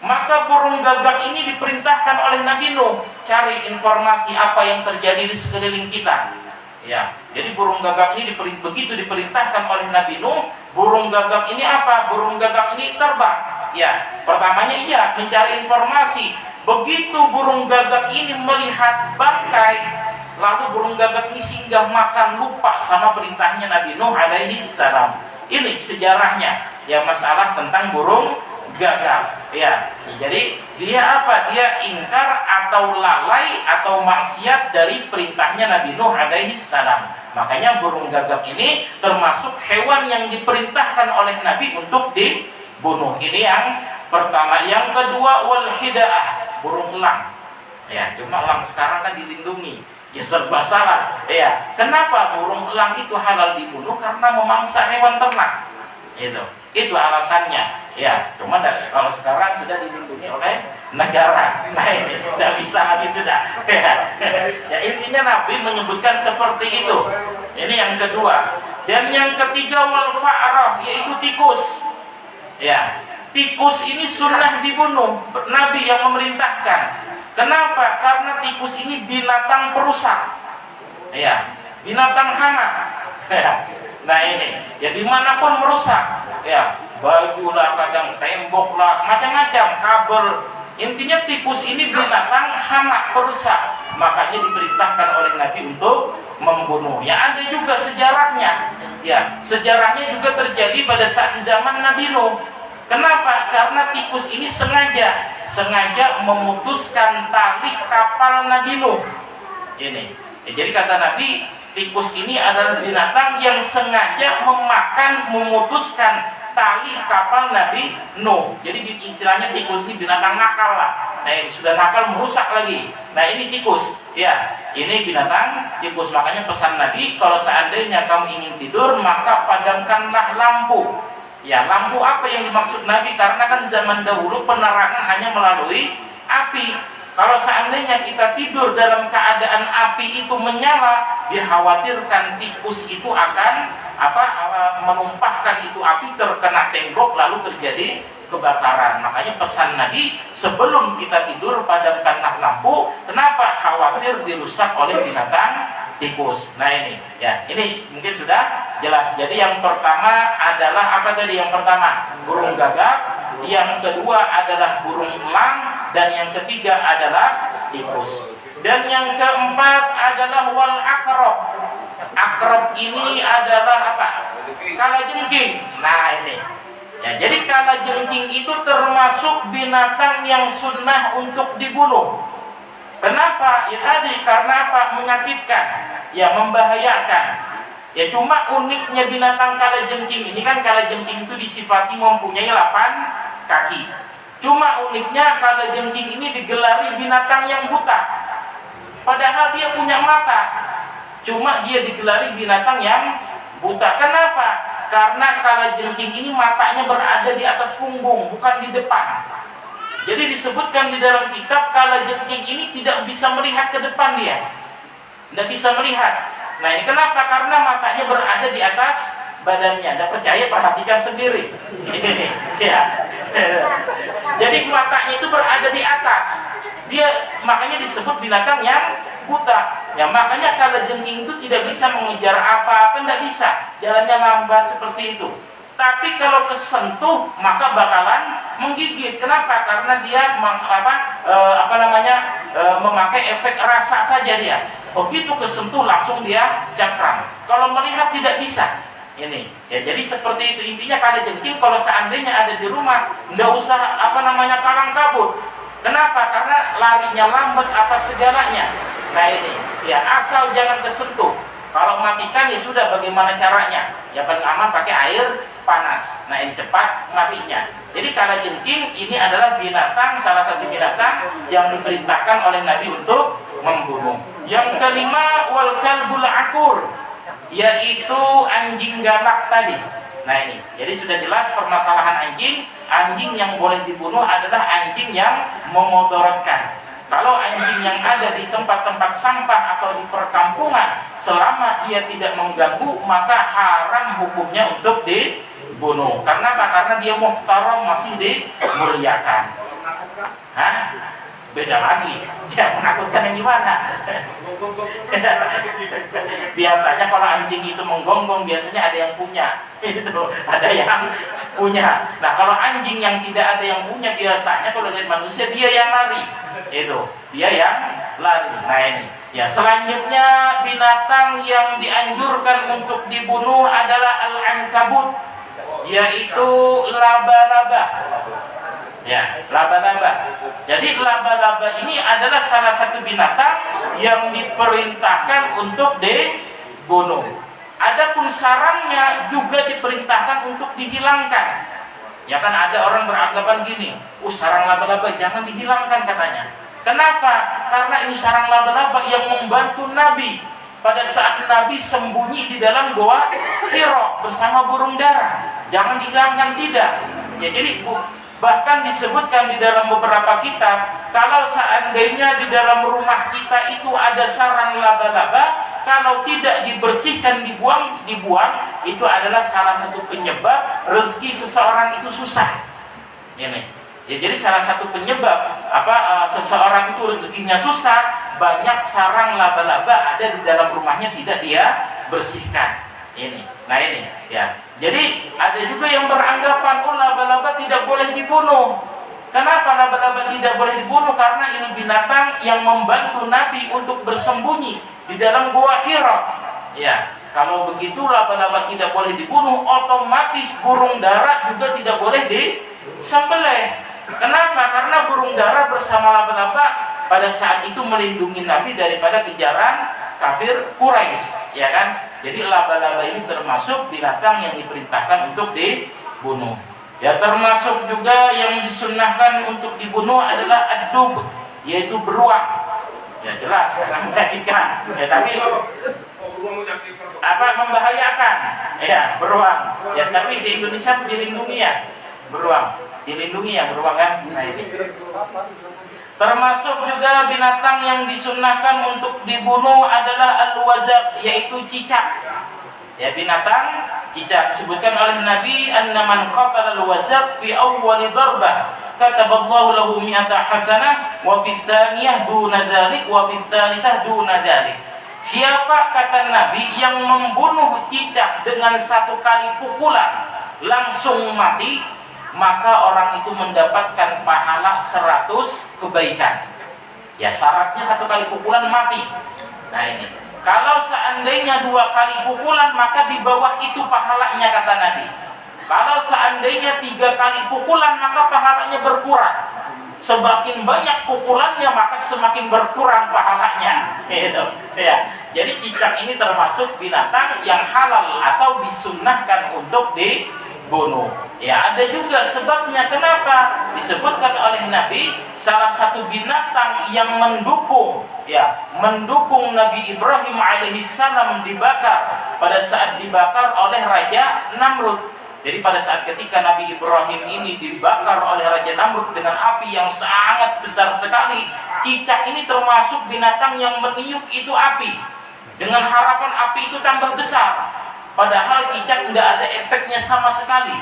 Maka burung gagak ini diperintahkan oleh Nabi Nuh cari informasi apa yang terjadi di sekeliling kita. Ya, jadi burung gagak ini begitu diperintahkan oleh Nabi Nuh, burung gagak ini apa? Burung gagak ini terbang. Ya, pertamanya iya mencari informasi. Begitu burung gagak ini melihat bangkai, lalu burung gagak ini singgah makan, lupa sama perintahnya Nabi Nuh alaihi salam. Ini sejarahnya, ya, masalah tentang burung gagak. Ya, jadi dia apa? Dia ingkar atau lalai atau maksiat dari perintahnya Nabi Nuh alaihi salam. Makanya burung gagak ini termasuk hewan yang diperintahkan oleh Nabi untuk dibunuh. Ini yang pertama. Yang kedua wal hidaah, burung elang. Ya, cuma elang sekarang kan dilindungi. Ya serba salah. Ya, kenapa burung elang itu halal dibunuh? Karena memangsa hewan ternak. Itu alasannya. Ya, cuma kalau sekarang sudah dilindungi oleh negara. Nah ini tidak bisa lagi sudah. Ya, intinya Nabi menyebutkan seperti itu. Ini yang kedua. Dan yang ketiga wal fa'rah, yaitu tikus. Ya, tikus ini sunnah dibunuh. Nabi yang memerintahkan. Kenapa? Karena tikus ini binatang perusak. Ya, binatang hama. Nah ini, ya dimanapun merusak. Ya, baju lah, kadang tembok lah, macam-macam, kabel. Intinya tikus ini binatang hama perusak. Makanya diperintahkan oleh Nabi untuk membunuhnya. Ada juga sejarahnya. Ya, sejarahnya juga terjadi pada saat zaman Nabi Nuh. Kenapa? Karena tikus ini sengaja memutuskan tali kapal Nabi Nuh. Ini. Ya, jadi kata Nabi, tikus ini adalah binatang yang sengaja memutuskan tali kapal Nabi Nuh. Jadi istilahnya tikus ini binatang nakal lah. Nah ini sudah nakal merusak lagi. Nah ini tikus. Ya, ini binatang tikus. Makanya pesan Nabi, kalau seandainya kamu ingin tidur maka padamkanlah lampu. Ya, lampu apa yang dimaksud Nabi? Karena kan zaman dahulu penerangan hanya melalui api. Kalau seandainya kita tidur dalam keadaan api itu menyala, dikhawatirkan tikus itu akan menumpahkan itu api terkena tembok lalu terjadi kebakaran. Makanya pesan Nabi, sebelum kita tidur padamkanlah lampu. Kenapa? Khawatir dirusak oleh binatang tikus. Nah ini, ya, ini mungkin sudah jelas. Jadi yang pertama adalah apa tadi? Yang pertama burung gagak, yang kedua adalah burung elang, dan yang ketiga adalah tikus. Dan yang keempat adalah wal akrab. Akrab ini adalah apa? Kalajengking. Nah ini. Ya, jadi kalajengking itu termasuk binatang yang sunnah untuk dibunuh. Kenapa? Ya tadi karena apa? Menyakitkan, ya membahayakan. Ya cuma uniknya binatang kalajengking ini kan, kalajengking itu disifati mempunyai 8 kaki. Cuma uniknya kalajengking ini digelari binatang yang buta. Padahal dia punya mata. Cuma dia digelari binatang yang buta. Kenapa? Karena kalajengking ini matanya berada di atas punggung, bukan di depan. Jadi disebutkan di dalam kitab kalajengking ini tidak bisa melihat ke depan dia. Tidak bisa melihat. Nah ini kenapa? Karena matanya berada di atas badannya. Tidak percaya, perhatikan sendiri. Ya. Jadi matanya itu berada di atas. Dia makanya disebut binatang yang buta. Ya makanya kalajengking itu tidak bisa mengejar apa-apa, tidak bisa. Jalannya lambat seperti itu. Tapi kalau kesentuh maka bakalan menggigit. Kenapa? Karena dia memakai efek rasa saja dia. Begitu kesentuh langsung dia cakram. Kalau melihat tidak bisa. Ini ya, jadi seperti itu intinya. Kalajengking kalau seandainya ada di rumah, nggak usah kalang kabut. Kenapa? Karena larinya lambat atas segalanya. Nah ini ya, asal jangan kesentuh. Kalau matikan ya sudah, bagaimana caranya? Ya paling aman pakai air panas. Nah ini cepat matinya. Jadi kalajengking ini adalah binatang, salah satu binatang yang diperintahkan oleh Nabi untuk membunuh. Yang kelima, wal kalbul akur, yaitu anjing galak tadi. Nah ini, jadi sudah jelas permasalahan anjing. Anjing yang boleh dibunuh adalah anjing yang memudaratkan. Kalau anjing yang ada di tempat-tempat sampah atau di perkampungan, selama dia tidak mengganggu, maka haram hukumnya untuk dibunuh. Karena apa? Karena dia muhtaram, masih dimuliakan. Hah? Beda lagi. Ya, menakutkan yang gimana? Biasanya kalau anjing itu menggonggong, biasanya ada yang punya. Itu ada yang punya. Nah, kalau anjing yang tidak ada yang punya, biasanya kalau lihat manusia dia yang lari. Itu, dia yang lari. Nah, ini. Ya, selanjutnya binatang yang dianjurkan untuk dibunuh adalah al-ankabut, yaitu laba-laba. Ya, laba-laba. Jadi laba-laba ini adalah salah satu binatang yang diperintahkan untuk dibunuh. Adapun sarangnya juga diperintahkan untuk dihilangkan. Ya kan ada orang beranggapan gini, sarang laba-laba jangan dihilangkan katanya. Kenapa? Karena ini sarang laba-laba yang membantu Nabi pada saat Nabi sembunyi di dalam goa Hira bersama burung dara. Jangan dihilangkan, tidak. Ya jadi bahkan disebutkan di dalam beberapa kitab, kalau seandainya di dalam rumah kita itu ada sarang laba-laba, kalau tidak dibersihkan, dibuang, itu adalah salah satu penyebab rezeki seseorang itu susah. Ini. Ya, jadi salah satu penyebab seseorang itu rezekinya susah, banyak sarang laba-laba ada di dalam rumahnya tidak dia bersihkan. Ini. Nah ini ya. Jadi ada juga yang beranggapan laba-laba tidak boleh dibunuh. Kenapa laba-laba tidak boleh dibunuh? Karena ini binatang yang membantu Nabi untuk bersembunyi di dalam gua Hira. Ya, kalau begitu laba-laba tidak boleh dibunuh, otomatis burung dara juga tidak boleh disembelih. Kenapa? Karena burung dara bersama laba-laba pada saat itu melindungi Nabi daripada kejaran kafir Quraisy, ya kan? Jadi laba-laba ini termasuk binatang yang diperintahkan untuk dibunuh. Ya, termasuk juga yang disunnahkan untuk dibunuh adalah ad-dub, yaitu beruang. Ya jelas karena menyakitkan. Ya tapi membahayakan. Ya, beruang. Ya tapi di Indonesia dilindungi ya beruang. Dilindungi ya beruang kan? Nah ini. Termasuk juga binatang yang disunnahkan untuk dibunuh adalah al-wazab, yaitu cicak. Ya, binatang cicak disebutkan oleh Nabi, "Annaman qatala al-wazab fi awwal darbah kataballahu lahu mi'ata hasanah wa fi tsaniyah duna dzalik wa fi tsalitsah duna dzalik." Siapa, kata Nabi, yang membunuh cicak dengan satu kali pukulan langsung mati, maka orang itu mendapatkan pahala 100 kebaikan. Ya, syaratnya satu kali pukulan mati. Nah ini, kalau seandainya 2 kali pukulan, maka di bawah itu pahalanya, kata Nabi. Kalau seandainya 3 kali pukulan, maka pahalanya berkurang. Semakin banyak pukulannya, maka semakin berkurang pahalanya. Gitu. Ya. Jadi cicak ini termasuk binatang yang halal atau disunnahkan untuk dibunuh. Ya, ada juga sebabnya kenapa disebutkan oleh Nabi salah satu binatang yang mendukung Nabi Ibrahim alaihissalam dibakar pada saat dibakar oleh Raja Namrud. Jadi pada saat ketika Nabi Ibrahim ini dibakar oleh Raja Namrud dengan api yang sangat besar sekali, cicak ini termasuk binatang yang meniup itu api dengan harapan api itu tambah besar. Padahal cicak tidak ada efeknya sama sekali.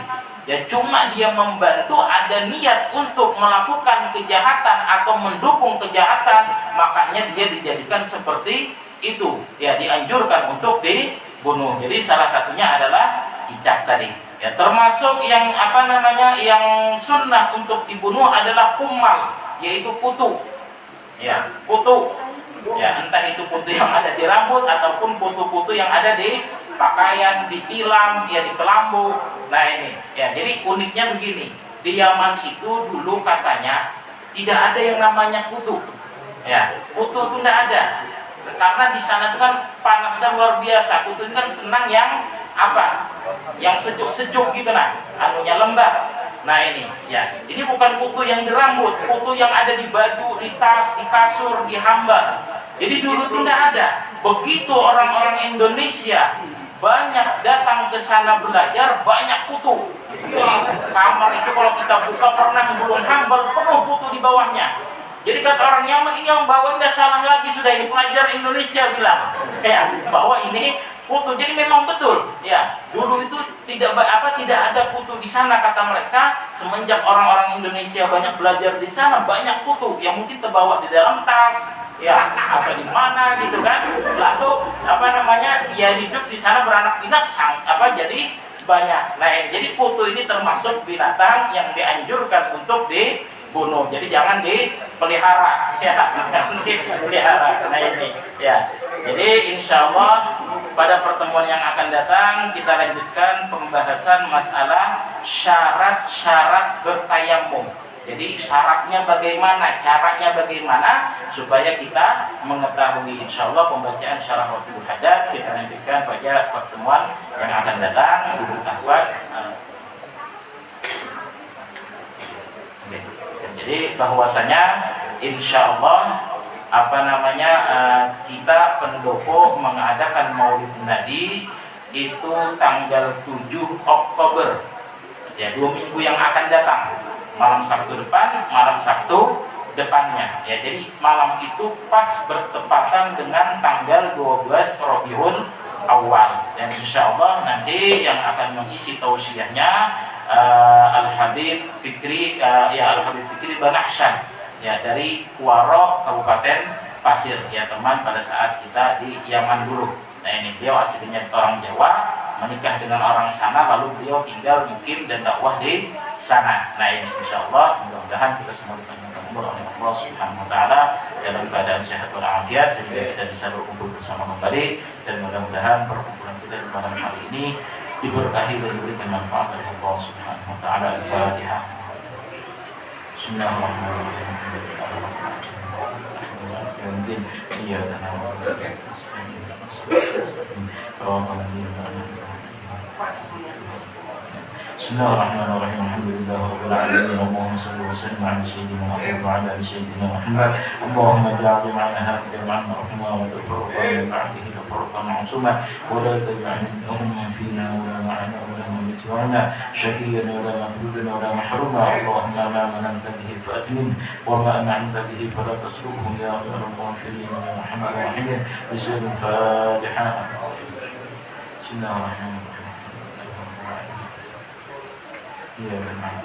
Ya cuma dia membantu, ada niat untuk melakukan kejahatan atau mendukung kejahatan, makanya dia dijadikan seperti itu. Ya dianjurkan untuk dibunuh. Jadi salah satunya adalah cicak tadi. Ya termasuk yang yang sunnah untuk dibunuh adalah kumal, yaitu kutu. Ya, kutu. Ya, entah itu kutu yang ada di rambut ataupun kutu-kutu yang ada di pakaian, di tilam, ya di kelambu. Nah ini, ya jadi uniknya begini. Di Yaman itu dulu katanya tidak ada yang namanya kutu. Ya, kutu itu tidak ada. Karena di sana itu kan panasnya luar biasa. Kutu itu kan senang yang yang sejuk-sejuk gitu anunya lembab. Nah ini, ya, ini bukan kutu yang di rambut, kutu yang ada di baju, di tas, di kasur, di hambar. Jadi dulu itu tidak ada. Begitu orang-orang Indonesia banyak datang ke sana belajar, banyak kutu. Jadi kamar itu kalau kita buka pernah belum hambar, penuh kutu di bawahnya. Jadi kata orang Yaman, ini yang bawa tidak salah lagi, sudah ini pelajar Indonesia bilang, ya, bahwa ini kutu. Jadi memang betul, ya. Dulu itu tidak ada kutu di sana kata mereka. Semenjak orang-orang Indonesia banyak belajar di sana, banyak kutu yang mungkin terbawa di dalam tas, ya, atau di mana gitu kan. Lalu dia hidup di sana beranak pinak, jadi banyak. Nah, jadi kutu ini termasuk binatang yang dianjurkan untuk dibunuh. Jadi jangan dipelihara, ya, jangan dipelihara. Nah ini, ya. Jadi insya Allah pada pertemuan yang akan datang kita lanjutkan pembahasan masalah syarat-syarat bertayamum. Jadi syaratnya bagaimana, caranya bagaimana supaya kita mengetahui. Insya Allah pembacaan syarah Rafidul Haddad kita lanjutkan pada pertemuan yang akan datang. Jadi bahwasanya insya Allah kita pendopo mengadakan Maulid Nabi itu tanggal 7 Oktober. Ya, 2 minggu yang akan datang. Malam Sabtu depan, malam Sabtu depannya. Ya, jadi malam itu pas bertepatan dengan tanggal 12 Rabiul Awal. Dan insya Allah nanti yang akan mengisi tausiahnya Al-Habib Fikri Al-Habib Fikri Banahsyan, ya, dari Kuaro Kabupaten Pasir, ya teman, pada saat kita di Yaman dulu. Nah ini beliau aslinya orang Jawa, menikah dengan orang sana, lalu beliau tinggal mukim dan dakwah di sana. Nah ini insya Allah mudah-mudahan kita semua dipanjangkan umur oleh Allah Subhanahu Wa Taala dalam keadaan sehat walafiat sehingga kita bisa berkumpul bersama kembali, dan mudah-mudahan perkumpulan kita di malam hari ini diberkahi dan diberikan manfaat dari Allah Subhanahu Wa Taala. Al-Fatihah. Bismillahirrahmanirrahim. Bismillahirrahmanirrahim. Alhamdulillah rabbil alamin. Allahumma shalli wa sallim ala sayyidina Muhammad wa ala ali sayyidina Muhammad. Allahumma ja'al ma'ana hadhihi jam'an rahmah wa tafarruqa min ba'dihi tafarruqan ma'suma wa la taj'al minhum fina wa la ma'ana wa la mutawna shakiyyan wa la mahrudan wa la mahruma. Allahumma ma mananta bihi fa'atmin wa ma an'amta bihi fala tasruhum ya khairal ghafirin ya Muhammad wa rahim. Bismillahirrahmanirrahim. Bismillahirrahmanirrahim. Ya benar.